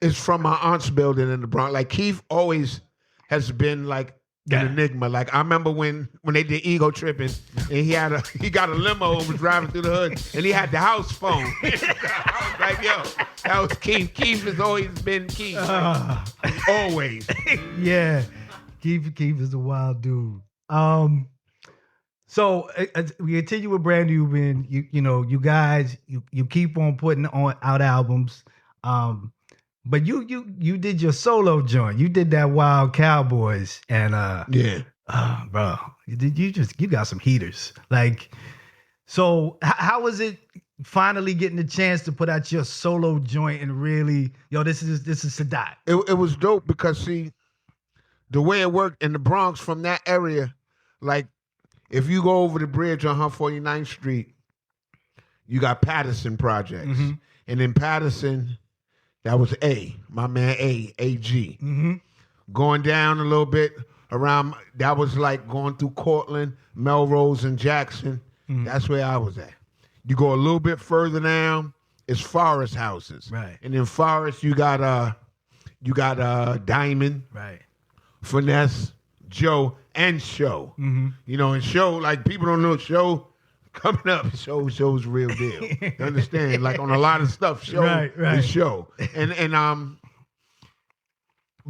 is from my aunt's building in the Bronx. Like Keith always has been like an enigma. Like I remember when they did Ego Tripping, and he got a limo and was driving through the hood, and he had the house phone. I was like, yo, that was Keith. Keith has always been Keith. Always. Yeah. Keith is a wild dude. So we continue with Brand Nubian. You guys, you keep on putting out albums. But you did your solo joint. You did that Wild Cowboys, and bro, you got some heaters. Like, so how was it finally getting the chance to put out your solo joint and really, this is Sadat? It was dope because see, the way it worked in the Bronx from that area, like if you go over the bridge on 149th Street, you got Patterson Projects, and in Patterson. That was my man AG. Going down a little bit around, that was like going through Cortland, Melrose, and Jackson. That's where I was at. You go a little bit further down, it's Forest Houses. Right. And in Forest, you got Diamond, right, Finesse, Joe, and Show. And Show, like people don't know Show. Coming up, show's real deal. You understand? Like on a lot of stuff, Show is Show. And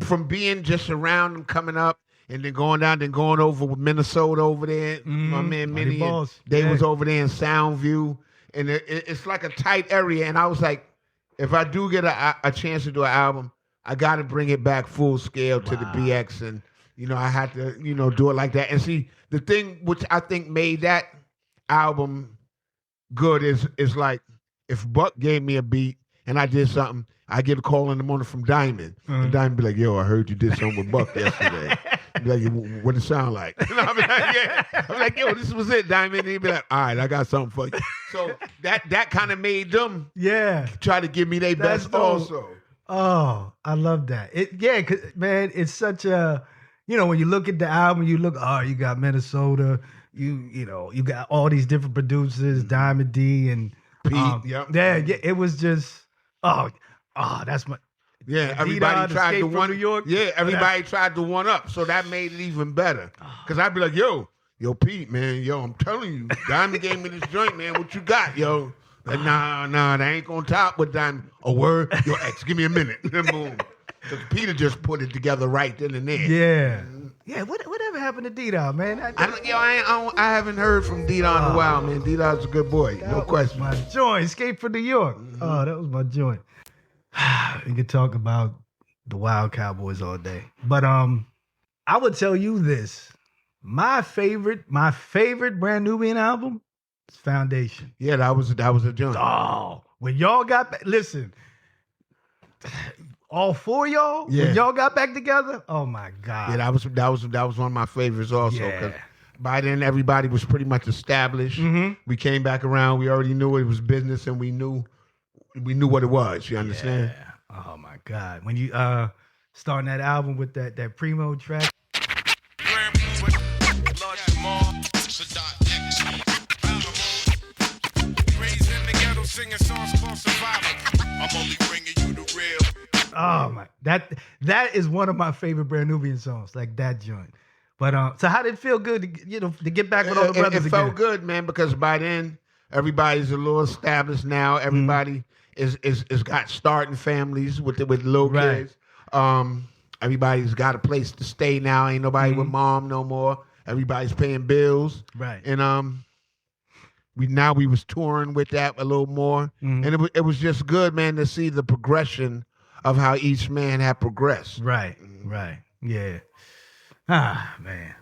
from being just around them coming up and then going down, then going over with Minnesota over there, my man Minnie, they was over there in Soundview. And it's like a tight area. And I was like, if I do get a chance to do an album, I got to bring it back full scale to the BX. And, I had to, do it like that. And see, the thing which I think made that album good is like if Buck gave me a beat and I did something, I get a call in the morning from Diamond, and Diamond be like, "Yo, I heard you did something with Buck yesterday." Be like, "What it sound like?" And I'm like, "Yeah." I'm like, "Yo, this was it, Diamond." And he'd be like, "All right, I got something for you." So that kind of made them try to give me their best also. Oh, I love that. Cause man, it's such a when you look at the album, you got Minnesota. You got all these different producers, Diamond D and Pete. It was just that's my everybody tried to one New York. Yeah, everybody tried to one up, so that made it even better. Cause I'd be like, yo, Pete, man, I'm telling you, Diamond gave me this joint, man. What you got, yo? Like, nah, that ain't gonna top with Diamond. A word, yo, X, give me a minute. Then boom. Cause Peter just put it together right then and there. Yeah. Yeah, whatever happened to D-Dog, man? I haven't heard from D-Dog in a while, man. D-Dog's a good boy, no question. My joint, Escape from New York. Oh, that was my joint. We could talk about the Wild Cowboys all day, but I would tell you this: my favorite Brand Nubian album is Foundation. Yeah, that was a joint. Oh, when y'all got back, listen. All four of y'all, when y'all got back together, oh my God! Yeah, that was one of my favorites also. Because by then everybody was pretty much established. We came back around. We already knew it was business, and we knew what it was. You understand? Yeah. Oh my God! When you starting that album with that Primo track. Singing songs called Survivor. I'm only bringing you the real. Oh my, that is one of my favorite Brand Nubian songs, like that joint. But so how did it feel good to get back with all the brothers again? It felt good, man, because by then everybody's a little established now. Everybody is got starting families with little kids. Everybody's got a place to stay now. Ain't nobody with mom no more. Everybody's paying bills. Right. And we was touring with that a little more. And it was just good, man, to see the progression of how each man had progressed. Right. Right. Yeah. Ah, man.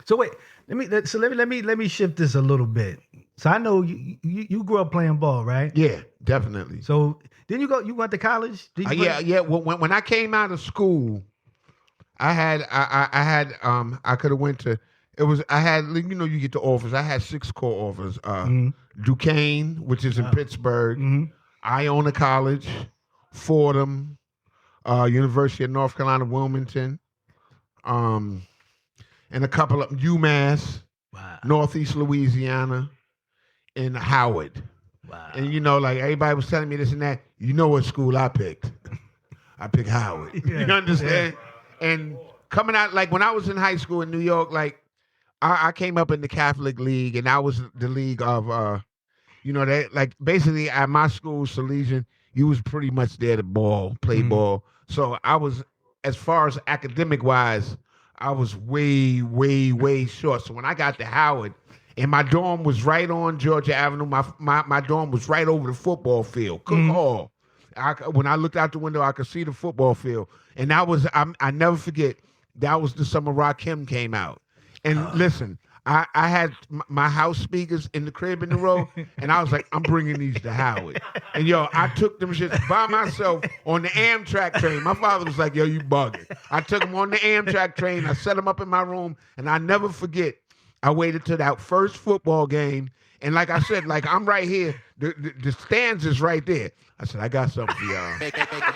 So wait, let me shift this a little bit. So I know you grew up playing ball, right? Yeah, definitely. So then you went to college? Yeah. When I came out of school, I could have went to. I had you get the offers. I had 6 core offers. Duquesne, which is in Pittsburgh, Iona College, Fordham, University of North Carolina, Wilmington, and a couple of UMass, Northeast Louisiana, and Howard. Wow. And everybody was telling me this and that. You know what school I picked? I picked Howard. Yeah. You understand? Yeah. And coming out, when I was in high school in New York, I came up in the Catholic League, and I was the league of, basically at my school, Salesian, you was pretty much there to play ball. So I was, as far as academic-wise, I was way, way, way short. So when I got to Howard, and my dorm was right on Georgia Avenue, my dorm was right over the football field, Cook Hall. When I looked out the window, I could see the football field. And that was, I never forget, that was the summer Rakim came out. And listen, I had my house speakers in the crib in the row, and I was like, I'm bringing these to Howard. And I took them shits by myself on the Amtrak train. My father was like, yo, you bugging. I took them on the Amtrak train. I set them up in my room, and I never forget, I waited till that first football game. And like I said, I'm right here. The stands is right there. I said, I got something for y'all.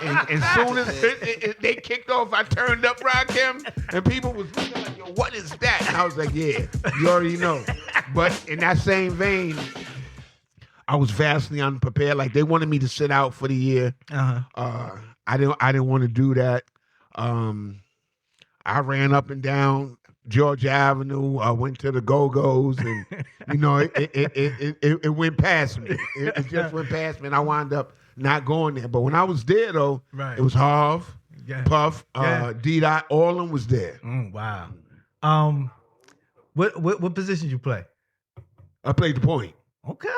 And as soon as they kicked off, I turned up Rakim, and people was looking like, yo, what is that? And I was like, yeah, you already know. But in that same vein, I was vastly unprepared. They wanted me to sit out for the year. I didn't want to do that. I ran up and down Georgia Avenue. I went to the Go-Go's, and it went past me. It just went past me, and I wound up not going there. But when I was there, though, it was Harv, Puff, D-Dot, all of them was there. Wow. What position did you play? I played the point. Okay.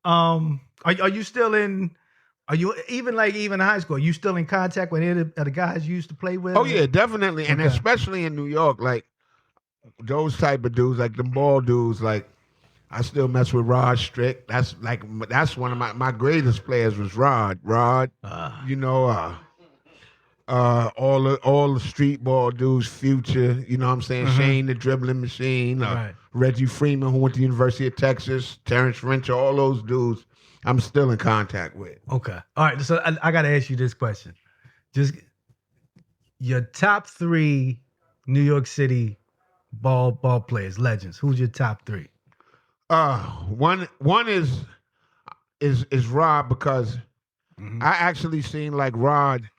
All right. Are you still in? Are you even in high school? Are you still in contact with any of the guys you used to play with? Oh yeah, definitely, and especially in New York, those type of dudes, them ball dudes, I still mess with Rod Strick. That's one of my greatest players was Rod. All the street ball dudes, Future, you know what I'm saying? Shane the dribbling machine, Reggie Freeman, who went to the University of Texas, Terrence Rencher, all those dudes I'm still in contact with. Okay. All right. So I got to ask you this question. Just your top 3 New York City ball players, legends. Who's your top 3? One is Rod, because I actually seen Rod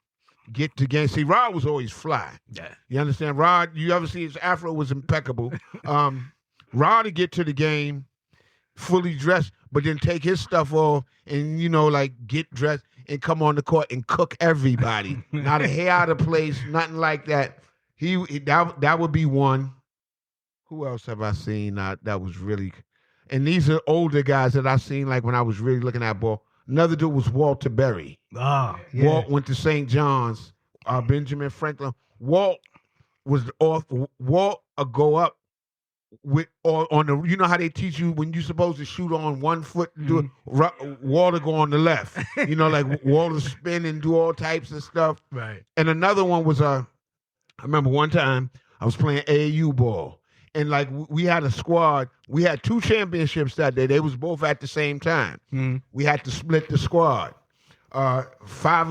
get to game. See, Rod was always fly. Yeah. You understand? Rod, you ever see his afro was impeccable. Rod would get to the game fully dressed, but then take his stuff off and, get dressed and come on the court and cook everybody. Not a hair out of place, nothing like that. That would be one. Who else have I seen that was really... And these are older guys that I seen when I was really looking at ball. Another dude was Walter Berry. Oh, yeah. Walt went to St. John's. Benjamin Franklin. Walt was off. Walt would go up with on the. You know how they teach you when you're supposed to shoot on one foot, do it. Walt go on the left. Walt spin and do all types of stuff. Right. And another one was I remember one time I was playing AAU ball. And we had a squad. We had 2 championships that day. They was both at the same time. We had to split the squad. 5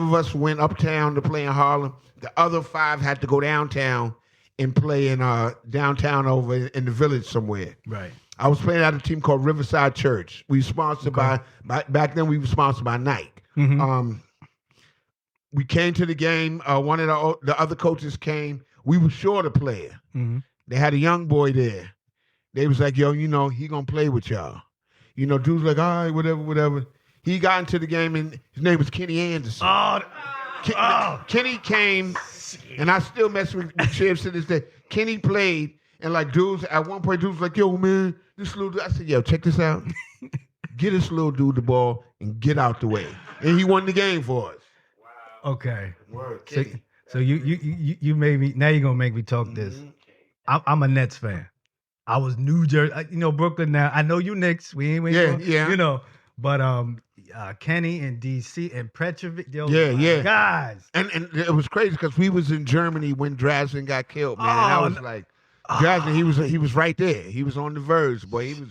of us went uptown to play in Harlem. The other 5 had to go downtown and play in downtown over in the village somewhere. Right. I was playing at a team called Riverside Church. We were sponsored by back then we were sponsored by Nike. We came to the game. One of the other coaches came. we were short a player. Mm-hmm. They had a young boy there. They was like, yo, he gonna play with y'all. Dude's like, all right, whatever. He got into the game, and his name was Kenny Anderson. Kenny came, and I still mess with Chips to this day. Kenny played, and like at one point, dudes like, yo, man, this little dude. I said, yo, check this out. Get this little dude the ball and get out the way. And he won the game for us. Wow. Okay. Word, so you made me, now you're going to make me talk this. I'm a Nets fan. I was New Jersey, Brooklyn now. I know you Knicks. We ain't yeah. But Kenny and DC and Petrovic, guys. And it was crazy because we was in Germany when Drazen got killed, man. And I was like, Drazen, he was right there. He was on the verge, boy. He was,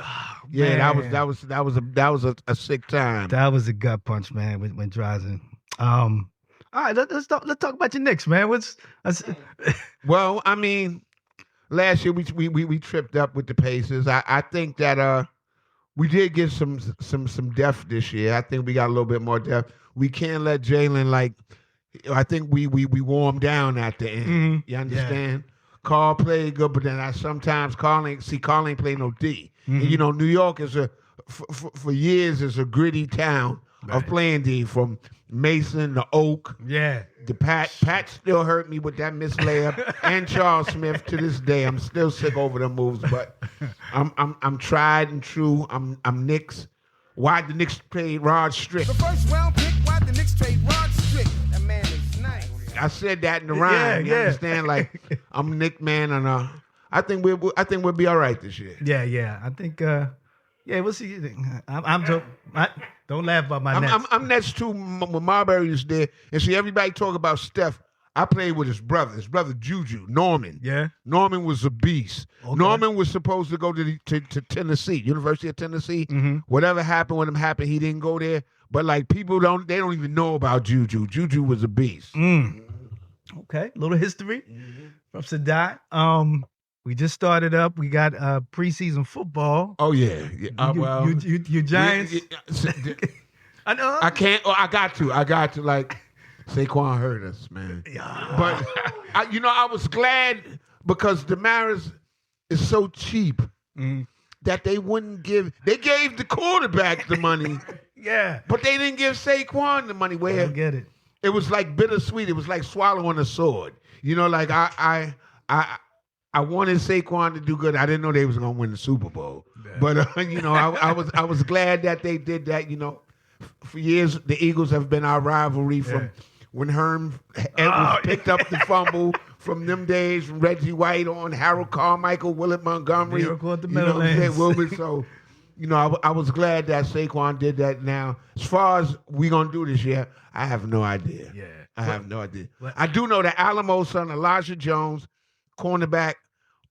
that was a sick time. That was a gut punch, man. When Drazen. All right, let's talk about your Knicks, man. Well, I mean, last year we tripped up with the Pacers. I think that we did get some depth this year. I think we got a little bit more depth. We can't let Jalen I think we warm down at the end. Mm-hmm. You understand? Yeah. Carl played good, but then I sometimes Carl ain't play no D. Mm-hmm. And New York is for years is a gritty town of playing D, from Mason to Oak. Yeah. The Pat still hurt me with that missed layup, and Charles Smith to this day. I'm still sick over them moves, but I'm tried and true. I'm Knicks. Why the Knicks trade Rod Strick? The first round pick, why the Knicks trade Rod Strick? That man is nice. I said that in the rhyme. You understand? Like, I'm a Knick man, and I think we'll be all right this year. Yeah. I think we'll see. Don't laugh about my Nets. I'm Nets too. When Marbury was there, and see everybody talk about Steph. I played with his brother Juju, Norman. Yeah. Norman was a beast. Okay. Norman was supposed to go to Tennessee, University of Tennessee. Mm-hmm. Whatever happened with him happened. He didn't go there. But like people don't even know about Juju. Juju was a beast. Okay, a little history from Sadat. We just started up. We got preseason football. Oh yeah. You Giants. I know. I can't. I got to. Like, Saquon hurt us, man. Yeah. But I was glad because Damaris is so cheap that they wouldn't give. They gave the quarterback the money. Yeah. But they didn't give Saquon the money. I don't get it. It was like bittersweet. It was like swallowing a sword. Like I wanted Saquon to do good. I didn't know they was gonna win the Super Bowl. Yeah. But I was glad that they did that. For years the Eagles have been our rivalry from when Herm Edwards picked up the fumble from them days, from Reggie White on Harold Carmichael, Willard Montgomery. Miracle at the Meadowlands. So, I was glad that Saquon did that. Now, as far as we gonna do this year, I have no idea. Yeah, I have no idea. I do know that Alamo's son, Elijah Jones, cornerback,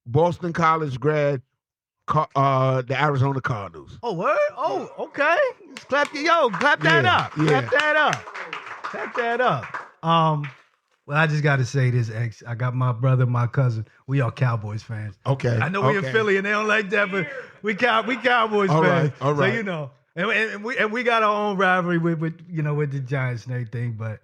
Boston College grad, the Arizona Cardinals. Oh, word? Oh, okay. Clap that up. Yeah. Clap that up. Well, I just got to say this, X. I got my brother, my cousin. We are Cowboys fans. Okay. I know we in Philly and they don't like that, but we Cowboys fans. All right. So and we got our own rivalry with the Giants and everything, but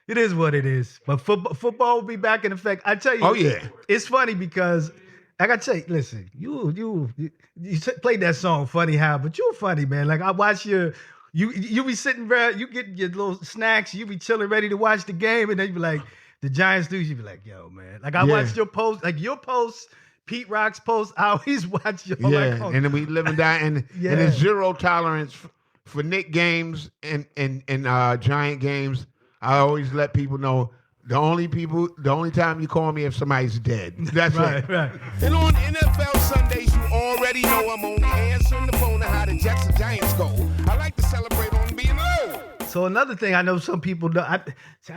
it is what it is. But football will be back in effect. I tell you. Oh yeah. It's funny because I got to tell you, listen, you played that song Funny How, but you're funny, man. Like I watch you be sitting there, you get your little snacks, you be chilling ready to watch the game, and then you be like, the Giants lose, you be like, yo, man. Like I watched your post, Pete Rock's post, I always watch your and then we live and die, and there's zero tolerance for Knick games and Giant games. I always let people know the only time you call me if somebody's dead. That's right. Right. And on NFL Sundays, you already know I'm only answering the phone to how the Jets and Giants go. I like to celebrate on being low. So another thing I know some people do, I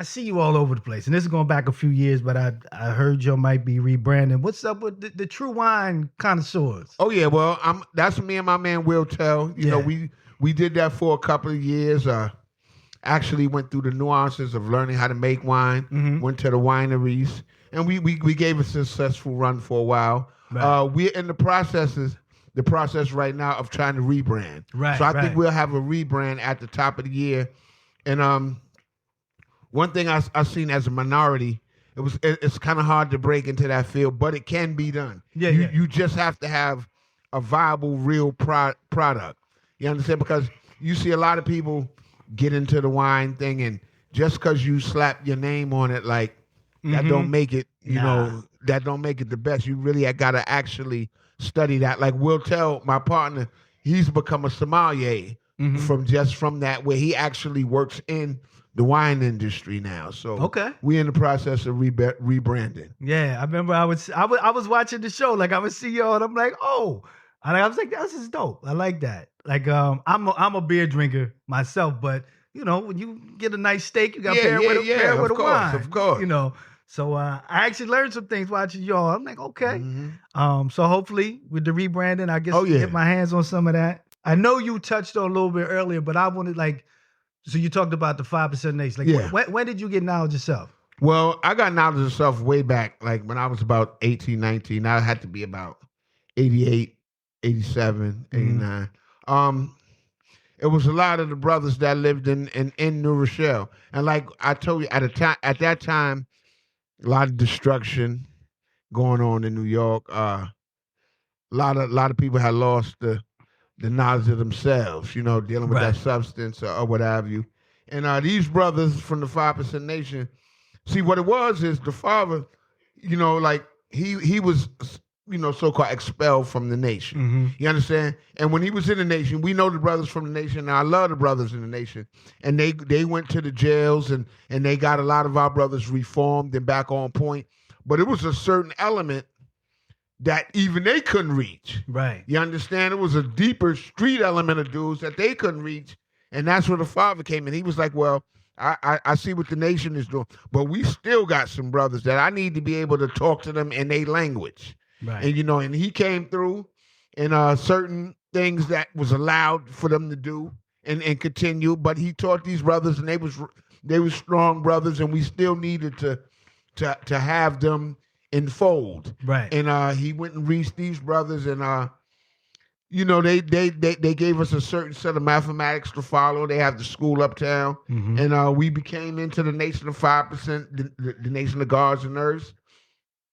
see you all over the place, and this is going back a few years, but I heard you might be rebranding. What's up with the True Wine Connoisseurs? Oh yeah, well that's me and my man Will Tell. You know, we did that for a couple of years. Actually went through the nuances of learning how to make wine. Mm-hmm. Went to the wineries, and we gave a successful run for a while. Right. We're in the process right now of trying to rebrand. Right. So I think we'll have a rebrand at the top of the year. And one thing I've seen as a minority it's kind of hard to break into that field, but it can be done. You just have to have a viable, real product. You understand? Because you see a lot of people get into the wine thing, and just because you slap your name on it, like that don't make it, that don't make it the best. You really got to actually study that. Like Will Tell, my partner, he's become a sommelier from that, where he actually works in the wine industry now. So we're in the process of rebranding. Yeah, I remember I was watching the show. Like I would see y'all, and I'm like, oh, and I was like, this is dope. I like that. Like I'm a beer drinker myself, but when you get a nice steak, you got to pair it with a wine. Of course. So I actually learned some things watching y'all. I'm like, okay. So hopefully with the rebranding, I guess get my hands on some of that. I know you touched on a little bit earlier, but I wanted so you talked about the 5% nation. When did you get knowledge yourself? Well, I got knowledge of yourself way back, like when I was about 18, 19. I had to be about 88, 87, 89. It was a lot of the brothers that lived in New Rochelle. And like I told you, at that time, a lot of destruction going on in New York. A lot of people had lost the knowledge of themselves, dealing with that substance or what have you. And these brothers from the 5% Nation, see what it was is the father, like he was, so-called expelled from the nation. You understand? And when he was in the nation, we know the brothers from the nation, and I love the brothers in the nation. And they went to the jails and they got a lot of our brothers reformed and back on point. But it was a certain element that even they couldn't reach. Right. You understand? It was a deeper street element of dudes that they couldn't reach. And that's where the father came in. He was like, well, I see what the nation is doing, but we still got some brothers that I need to be able to talk to them in their language. Right. And, and he came through and certain things that was allowed for them to do and continue. But he taught these brothers, and they were strong brothers, and we still needed to have them enfold. Right. And he went and reached these brothers, and they gave us a certain set of mathematics to follow. They have the school uptown, and we became into the nation of 5%, the nation of guards and nerds.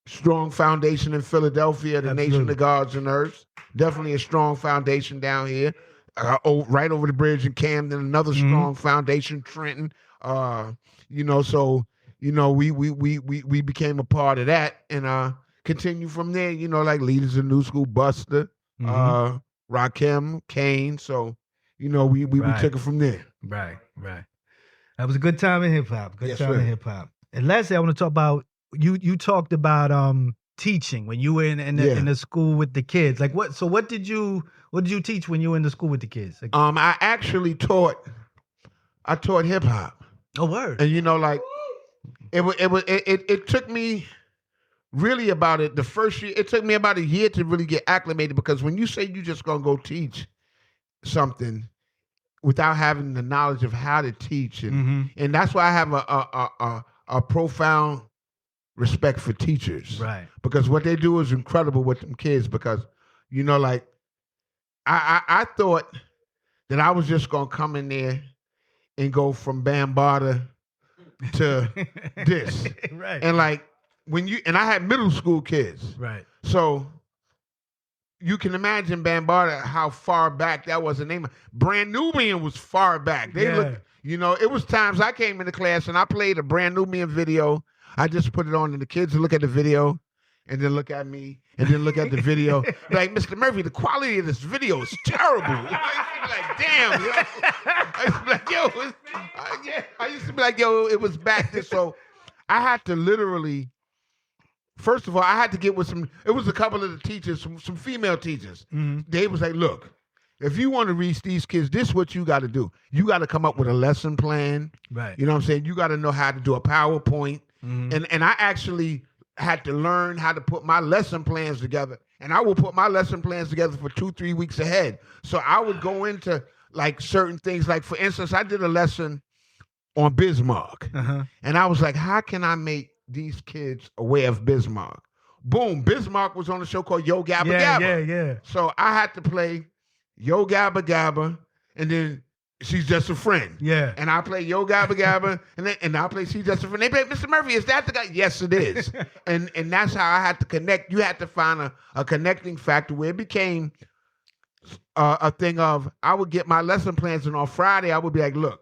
Strong foundation in Philadelphia, the nation of guards and nerds. Definitely a strong foundation down here. Right over the bridge in Camden, another strong foundation, Trenton. So we became a part of that and continue from there. Like leaders of New School, Buster, Rakim, Kane. So we took it from there. Right. That was a good time in hip hop. Good time in hip hop. And lastly, I want to talk about you talked about teaching when you were in the school with the kids. Like what did you teach when you were in the school with the kids? Like, I actually taught hip hop. Oh, word. And it took me really about the first year. It took me about a year to really get acclimated, because when you say you just gonna go teach something without having the knowledge of how to teach, and that's why I have a profound respect for teachers, right? Because what they do is incredible with them kids. Because like I thought that I was just gonna come in there and go from Bambaataa to this, right? And like I had middle school kids, right? So you can imagine Bambaataa, how far back that was. The name of Brand Nubian was far back. They looked, it was times I came into class and I played a Brand Nubian video. I just put it on and the kids would look at the video and then look at me and then look at the video. Like, Mr. Murphy, the quality of this video is terrible. I used to be like, damn, yo. I used to be like, yo, it was back there. So I had to literally, first of all, I had to get with it was a couple of the teachers, some female teachers. They was like, look, if you want to reach these kids, this is what you got to do. You got to come up with a lesson plan. Right. You know what I'm saying? You got to know how to do a PowerPoint. And I actually had to learn how to put my lesson plans together. And I will put my lesson plans together for 2-3 weeks ahead. So I would go into like certain things. Like, for instance, I did a lesson on Bismarck. And I was like, how can I make these kids aware of Bismarck? Boom, Bismarck was on a show called Yo Gabba Gabba. Yeah. So I had to play Yo Gabba Gabba, and then She's Just a Friend. Yeah. And I play Yo Gabba Gabba, and I play She's Just a Friend. They play, Mr. Murphy, is that the guy? Yes, it is. and that's how I had to connect. You had to find a connecting factor where it became a thing of, I would get my lesson plans, and on Friday, I would be like, look,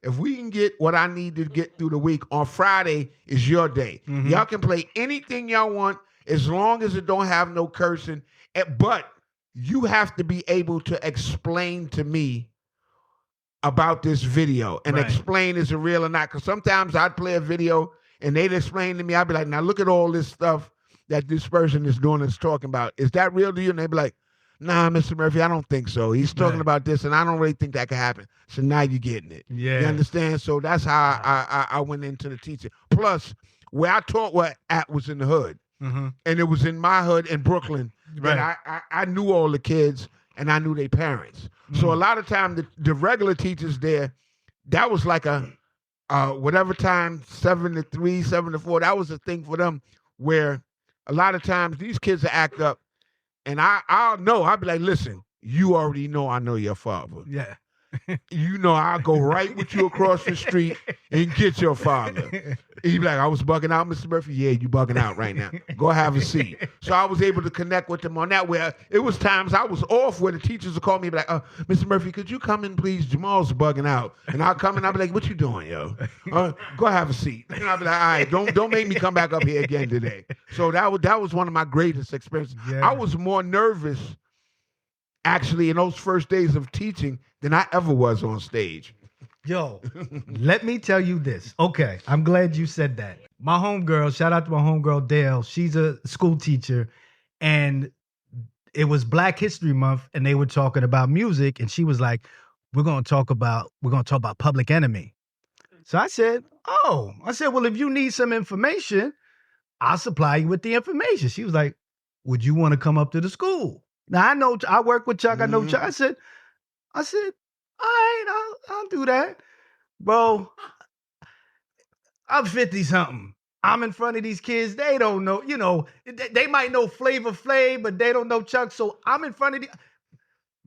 if we can get what I need to get through the week, on Friday is your day. Mm-hmm. Y'all can play anything y'all want as long as it don't have no cursing. But you have to be able to explain to me about this video and explain is it real or not. Because sometimes I'd play a video and they'd explain to me, I'd be like, now look at all this stuff that this person is doing, is talking about. Is that real to you? And they'd be like, nah, Mr. Murphy, I don't think so. He's talking about this, and I don't really think that could happen. So now you're getting it. Yeah. You understand? So that's how I went into the teaching. Plus, where I taught was in the hood. Mm-hmm. And it was in my hood in Brooklyn. Right. I knew all the kids, and I knew their parents. Mm-hmm. So a lot of time, the regular teachers there, that was like a whatever time, 7 to 3, 7 to 4, that was a thing for them where a lot of times these kids will act up. And I'll know. I'll be like, listen, you already know I know your father. Yeah. You know I'll go right with you across the street and get your father. He'd be like, I was bugging out, Mr. Murphy. Yeah, you bugging out right now. Go have a seat. So I was able to connect with them on that, where it was times I was off where the teachers would call me and be like, Mr. Murphy, could you come in, please? Jamal's bugging out. And I'll come in, I'll be like, what you doing, yo? Go have a seat. And I'll be like, all right, don't make me come back up here again today. So that was one of my greatest experiences. Yeah. I was more nervous, actually, in those first days of teaching than I ever was on stage. Yo, let me tell you this. Okay, I'm glad you said that. My homegirl, shout out to my homegirl Dale. She's a school teacher, and it was Black History Month, and they were talking about music, and she was like, "We're gonna talk about Public Enemy." So I said, well, if you need some information, I'll supply you with the information. She was like, "Would you want to come up to the school?" Now I know I work with Chuck. I know Chuck. I said, all right, I'll do that. Bro, I'm 50-something. I'm in front of these kids. They don't know, they might know Flavor Flav, but they don't know Chuck. So I'm in front of the...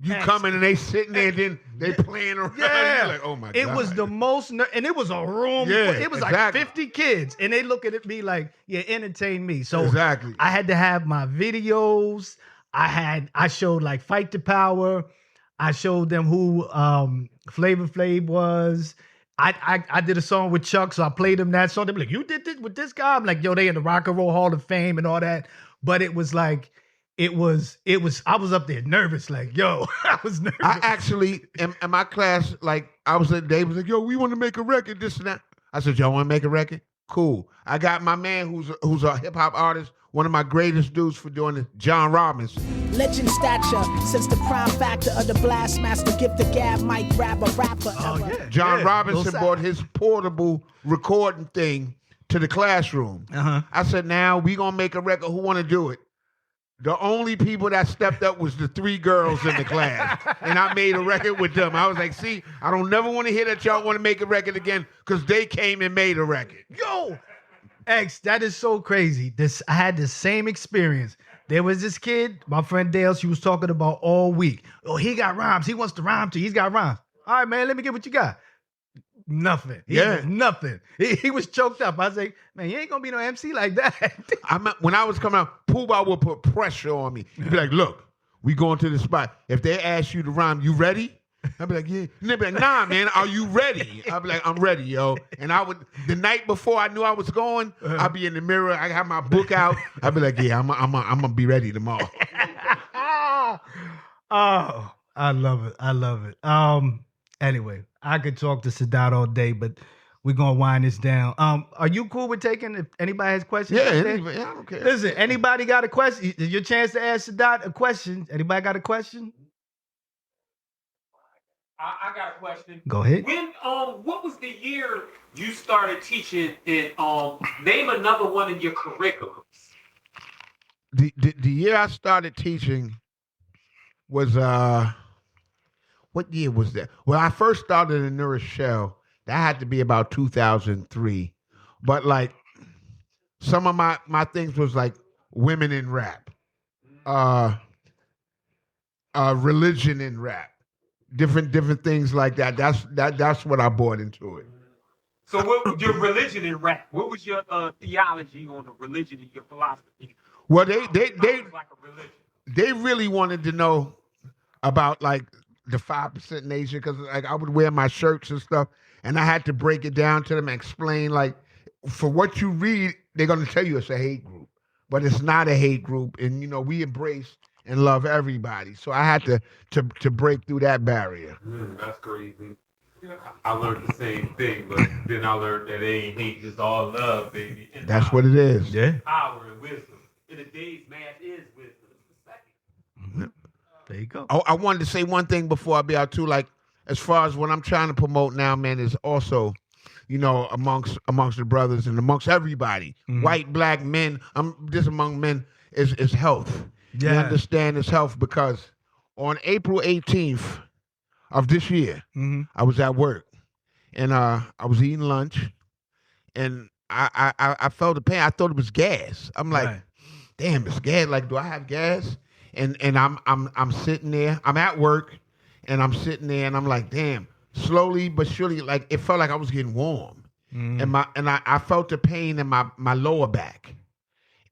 You coming and they sitting there, then they playing around. Yeah. You're like, oh my God. It was the most... and it was a room. Yeah, it was like 50 kids. And they looking at me like, yeah, entertain me. So exactly. I had to have my videos. I showed like Fight the Power. I showed them who Flavor Flav was. I did a song with Chuck, so I played them that song. They be like, you did this with this guy? I'm like, yo, they in the Rock and Roll Hall of Fame and all that. But it was like, I was up there nervous, like, yo, I was nervous. I actually, in my class, like, they was like, yo, we want to make a record, this and that. I said, y'all want to make a record? Cool. I got my man who's a hip hop artist, one of my greatest dudes for doing it, John Robbins. Legend stature, since the prime factor of the blast master, gift the gab, mic grab a rapper. John Robinson brought his portable recording thing to the classroom. I said, now we gonna make a record. Who want to do it? The only people that stepped up was the 3 girls in the class. And I made a record with them. I was like, see, I don't never want to hear that y'all want to make a record again, because they came and made a record. Yo, X, that is so crazy. I had the same experience. There was this kid, my friend Dale, she was talking about all week. Oh, he got rhymes. He wants to rhyme too. He's got rhymes. All right, man, let me get what you got. Nothing. Nothing. He was choked up. I was like, man, you ain't gonna be no MC like that. When I was coming out, Pooh Bah would put pressure on me. He'd be like, look, we going to the spot. If they ask you to rhyme, you ready? I'd be like, yeah. And they'd be like, nah, man, are you ready? I'd be like, I'm ready, yo. And the night before I knew I was going, I'd be in the mirror. I have my book out. I'd be like, yeah, I'm gonna be ready tomorrow. Oh, I love it. I love it. Anyway, I could talk to Sadat all day, but we're gonna wind this down. Are you cool with taking if anybody has questions? Yeah, I don't care. Listen, anybody got a question? Your chance to ask Sadat a question. Anybody got a question? I got a question. Go ahead. What was the year you started teaching? And name another one in your curriculums. The year I started teaching was what year was that? Well, I first started in New Rochelle. That had to be about 2003. But like some of my things was like women in rap, religion in rap. different things like that. That's what I bought into it. So what was your religion in rap? What was your theology on the religion and your philosophy? Well, like a religion. They really wanted to know about like the 5% nation, because like I would wear my shirts and stuff, and I had to break it down to them and explain, like, for what you read, they're gonna tell you it's a hate group, but it's not a hate group, and we embrace and love everybody. So I had to break through that barrier. That's crazy. I learned the same thing, but then I learned that it ain't hate, it's all love, baby. And that's what it is. Yeah. Power and wisdom. In the days, math is wisdom. There you go. I wanted to say one thing before I be out too. Like, as far as what I'm trying to promote now, man, is also, amongst the brothers and amongst everybody, white, black, men. This among men is health. Yeah. You understand it's health, because on April 18th of this year, I was at work, and I was eating lunch, and I felt the pain. I thought it was gas. I'm like, damn, it's gas. Like, do I have gas? And I'm sitting there. I'm at work, and I'm sitting there, and I'm like, damn. Slowly but surely, like, it felt like I was getting warm, and I felt the pain in my lower back,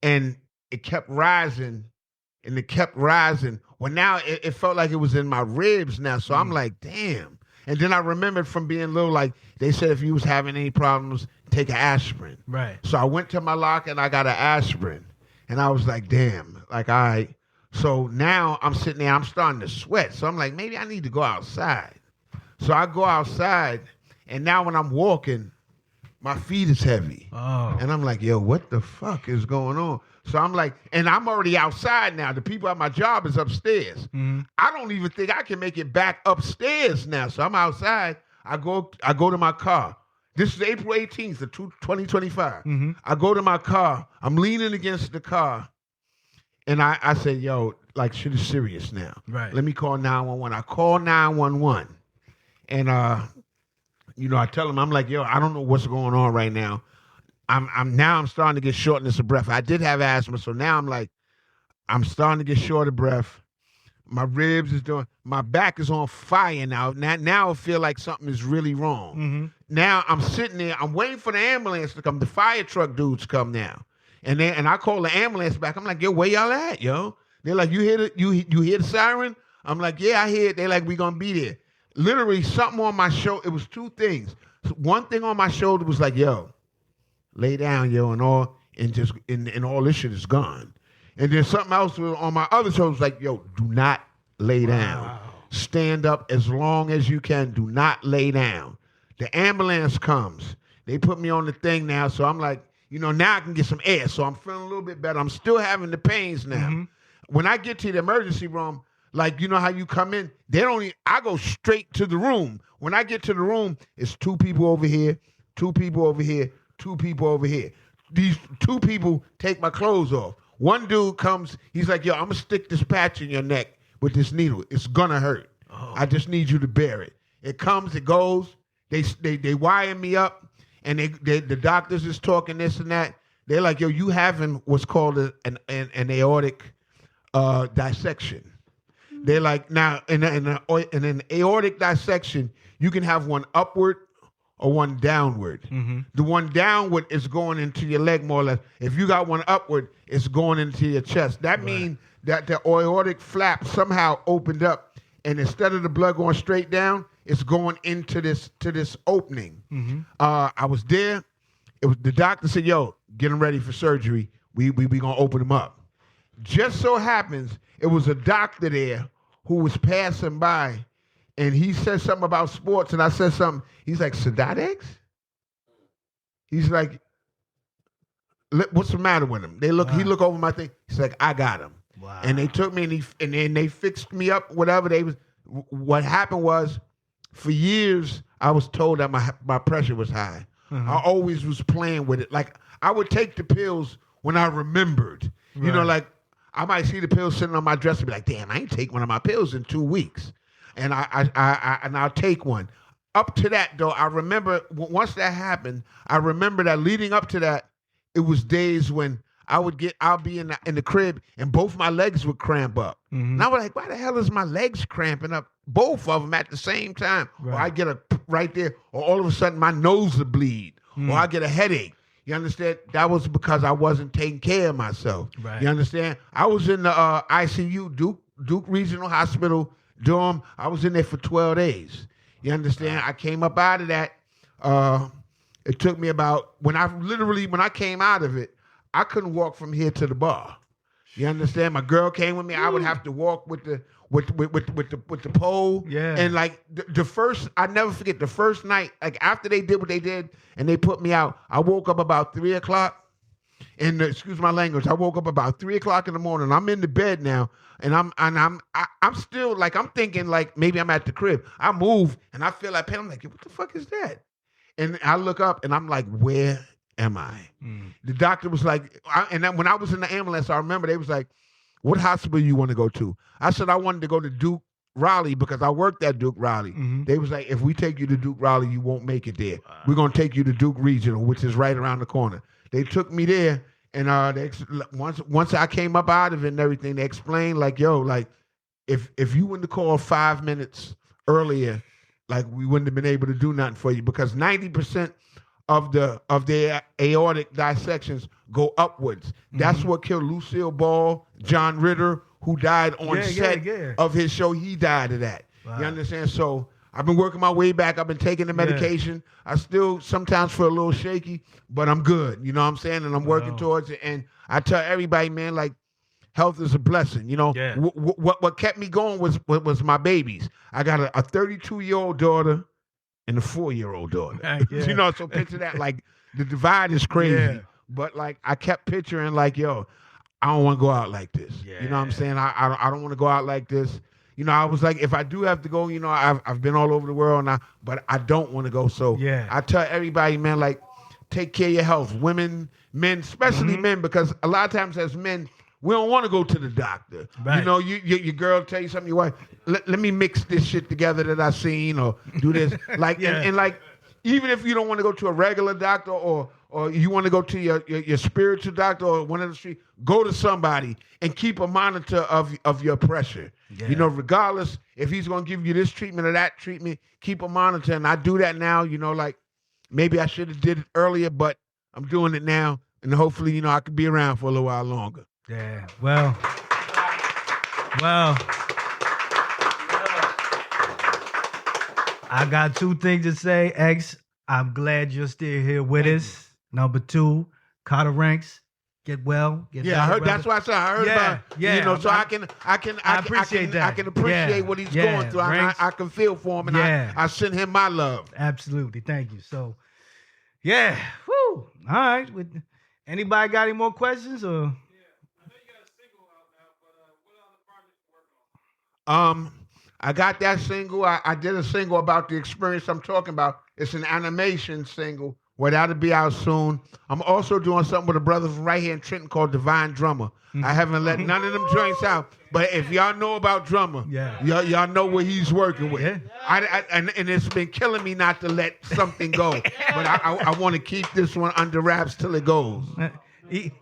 and it kept rising, and it kept rising. Well, now it felt like it was in my ribs now. So I'm like, damn. And then I remembered from being little, like, they said if you was having any problems, take an aspirin. Right. So I went to my locker and I got an aspirin, and I was like, damn, like, all right. So now I'm sitting there, I'm starting to sweat. So I'm like, maybe I need to go outside. So I go outside, and now when I'm walking, my feet is heavy. Oh. And I'm like, yo, what the fuck is going on? So I'm like, and I'm already outside now. The people at my job is upstairs. I don't even think I can make it back upstairs now. So I'm outside. I go to my car. This is April 18th of 2025. I go to my car. I'm leaning against the car. And I said, yo, like, shit is serious now. Right. Let me call 911. I call 911. And, I tell them, I'm like, yo, I don't know what's going on right now. I'm starting to get shortness of breath. I did have asthma, so now I'm starting to get short of breath. My ribs is doing, my back is on fire now. Now I feel like something is really wrong. Now I'm sitting there, I'm waiting for the ambulance to come. The fire truck dudes come now. And I call the ambulance back. I'm like, yo, where y'all at, yo? They're like, you hear the siren? I'm like, yeah, I hear it. They're like, we gonna be there. Literally, something on my shoulder. It was two things. One thing on my shoulder was like, yo, lay down, yo, and all this shit is gone. And then something else on my other shoulder was like, yo, do not lay down. Stand up as long as you can. Do not lay down. The ambulance comes. They put me on the thing now, so I'm like, now I can get some air. So I'm feeling a little bit better. I'm still having the pains now. When I get to the emergency room, like, how you come in, I go straight to the room. When I get to the room, it's 2 people over here, 2 people over here, 2 people over here. These 2 people take my clothes off. One dude comes, he's like, yo, I'm going to stick this patch in your neck with this needle. It's going to hurt. I just need you to bear it. It comes, it goes. They wire me up, and the doctors is talking this and that. They're like, yo, you having what's called an aortic dissection. They're like, now, in an aortic dissection, you can have one upward or one downward. The one downward is going into your leg more or less. If you got one upward, it's going into your chest. That means that the aortic flap somehow opened up, and instead of the blood going straight down, it's going into this opening. I was there. The doctor said, yo, get him ready for surgery. We gonna open him up. Just so happens, it was a doctor there who was passing by, and he said something about sports, and I said something. He's like, Sadat X? He's like, what's the matter with him? He look over my thing. He's like, I got him. Wow. And they took me, and then they fixed me up, whatever what happened was, for years, I was told that my pressure was high. I always was playing with it. Like, I would take the pills when I remembered. Like, I might see the pills sitting on my dresser and be like, damn, I ain't take one of my pills in 2 weeks. And I'll take one. Up to that, though, I remember once that happened, I remember that leading up to that, it was days when I'll be in the crib and both my legs would cramp up. And I was like, why the hell is my legs cramping up? Both of them at the same time. Right. Or I get a right there, or all of a sudden my nose would bleed, or I get a headache. You understand? That was because I wasn't taking care of myself. Right. You understand? I was in the ICU, Duke Regional Hospital dorm. I was in there for 12 days. You understand? I came up out of that. It took me about, when I came out of it, I couldn't walk from here to the bar. You understand? My girl came with me. I would have to walk with the pole. Yeah. And like the first, I never forget the first night, like after they did what they did and they put me out, I woke up about 3 o'clock. And excuse my language, I woke up about 3 o'clock in the morning. I'm in the bed now, and I'm still like, I'm thinking like maybe I'm at the crib. I move and I feel like pain. I'm like, what the fuck is that? And I look up and I'm like, where am I? The doctor was like, and then when I was in the ambulance, I remember they was like, what hospital you want to go to? I said I wanted to go to Duke Raleigh because I worked at Duke Raleigh. They was like, if we take you to Duke Raleigh, you won't make it there. We're going to take you to Duke Regional, which is right around the corner. They took me there, and once I came up out of it and everything, they explained like, yo, like if you wouldn't have called 5 minutes earlier, like we wouldn't have been able to do nothing for you, because 90% of their aortic dissections go upwards. That's what killed Lucille Ball, John Ritter, who died on set of his show. He died of that. Wow. You understand? So I've been working my way back. I've been taking the medication. I still sometimes feel a little shaky, but I'm good. You know what I'm saying? And I'm working towards it. And I tell everybody, man, like, health is a blessing. You know, what kept me going was my babies. I got a 32-year-old daughter and a 4-year-old daughter. You know, so picture that. Like, the divide is crazy. Yeah. But, like, I kept picturing, like, yo, I don't want to go out like this. Yeah. You know what I'm saying? I don't want to go out like this. You know, I was like, if I do have to go, you know, I've been all over the world now, but I don't want to go. So I tell everybody, man, like, take care of your health. Women, men, especially men, because a lot of times as men, we don't want to go to the doctor. Right. You know, your girl tell you something, your wife, let me mix this shit together that I seen, or do this. Like, and like, even if you don't want to go to a regular doctor, or you want to go to your spiritual doctor or one of the street, go to somebody and keep a monitor of your pressure. Yeah. You know, regardless if he's going to give you this treatment or that treatment, keep a monitor. And I do that now. You know, like, maybe I should have did it earlier, but I'm doing it now, and hopefully, you know, I could be around for a little while longer. Yeah. Well. I got two things to say. X, I'm glad you're still here with us. Number two, Kotta Ranks, get well. Get I heard. Brother. That's why I said I heard about. You know, so I can appreciate that. I can appreciate what he's going through. I can feel for him, and I send him my love. Absolutely, thank you. So, woo. All right. Anybody got any more questions or? I know you got a single out now, but what other projects you working on? I got that single. I did a single about the experience I'm talking about. It's an animation single. Well, that'll be out soon. I'm also doing something with a brother from right here in Trenton called Divine Drummer. I haven't let none of them joints out, but if y'all know about Drummer, y'all know what he's working with. And it's been killing me not to let something go, but I want to keep this one under wraps till it goes.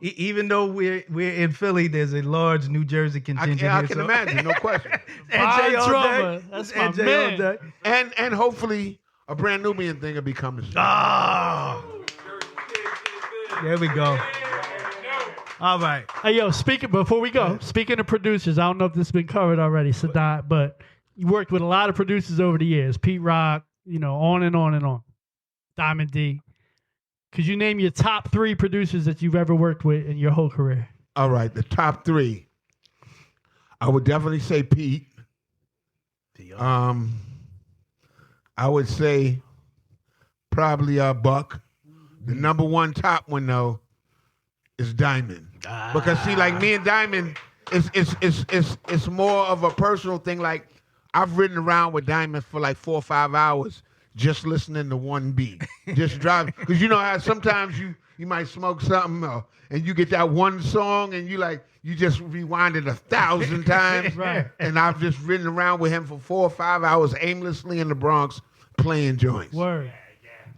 Even though we're in Philly, there's a large New Jersey contingent here. I can imagine, no question. NJ Drummer, that's my man. And hopefully a Brand Nubian thing will be coming soon. There we go. All right. Hey, yo, before we go, speaking of producers, I don't know if this has been covered already, Sadat, but you worked with a lot of producers over the years. Pete Rock, you know, on and on and on. Diamond D. Could you name your top 3 producers that you've ever worked with in your whole career? All right, the top 3. I would definitely say Pete. I would say probably Buck. The number one top one though is Diamond. Because see, like me and Diamond, it's more of a personal thing. Like I've ridden around with Diamond for like 4 or 5 hours just listening to one beat, just driving. Because you know how sometimes you might smoke something and you get that one song and you just rewind it 1,000 times. Right. And I've just ridden around with him for 4 or 5 hours aimlessly in the Bronx playing joints. Word.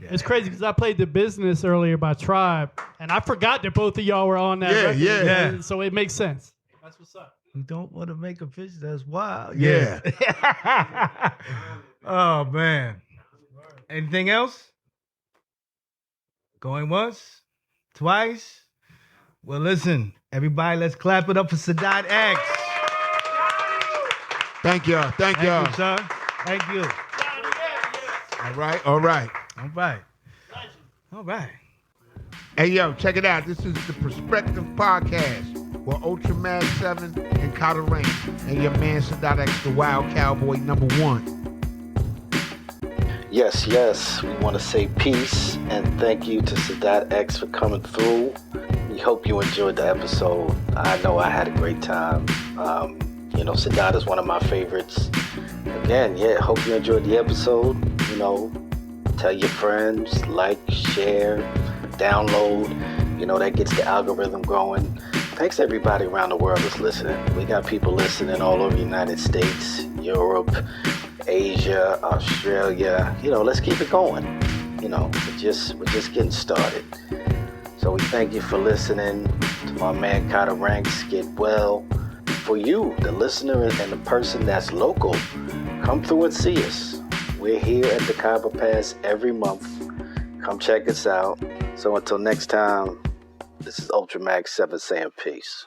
It's crazy because I played The Business earlier by Tribe, and I forgot that both of y'all were on that record. Yeah. So it makes sense. That's what's up. You don't want to make a fish that's wild. Yeah. Oh, man. Anything else? Going once? Twice? Well, listen, everybody, let's clap it up for Sadat X. Thank y'all. Thank you, sir. Thank you. All right. Hey, yo, check it out. This is the Prospective Podcast with ULTRAMAG7 and Kotta Ranks and your man Sadat X, the Wild Cowboy #1. Yes, we want to say peace and thank you to Sadat X for coming through. We hope you enjoyed the episode. I know I had a great time. Sadat is one of my favorites. Again, hope you enjoyed the episode. Tell your friends, like, share, download. That gets the algorithm going. Thanks to everybody around the world that's listening. We got people listening all over the United States, Europe, Asia, Australia. Let's keep it going. We're just getting started. So we thank you for listening to my man Kotta Ranks. Get well. For you, the listener and the person that's local, come through and see us. We're here at the Khyber Pass every month. Come check us out. So until next time, this is ULTRAMAG7 saying peace.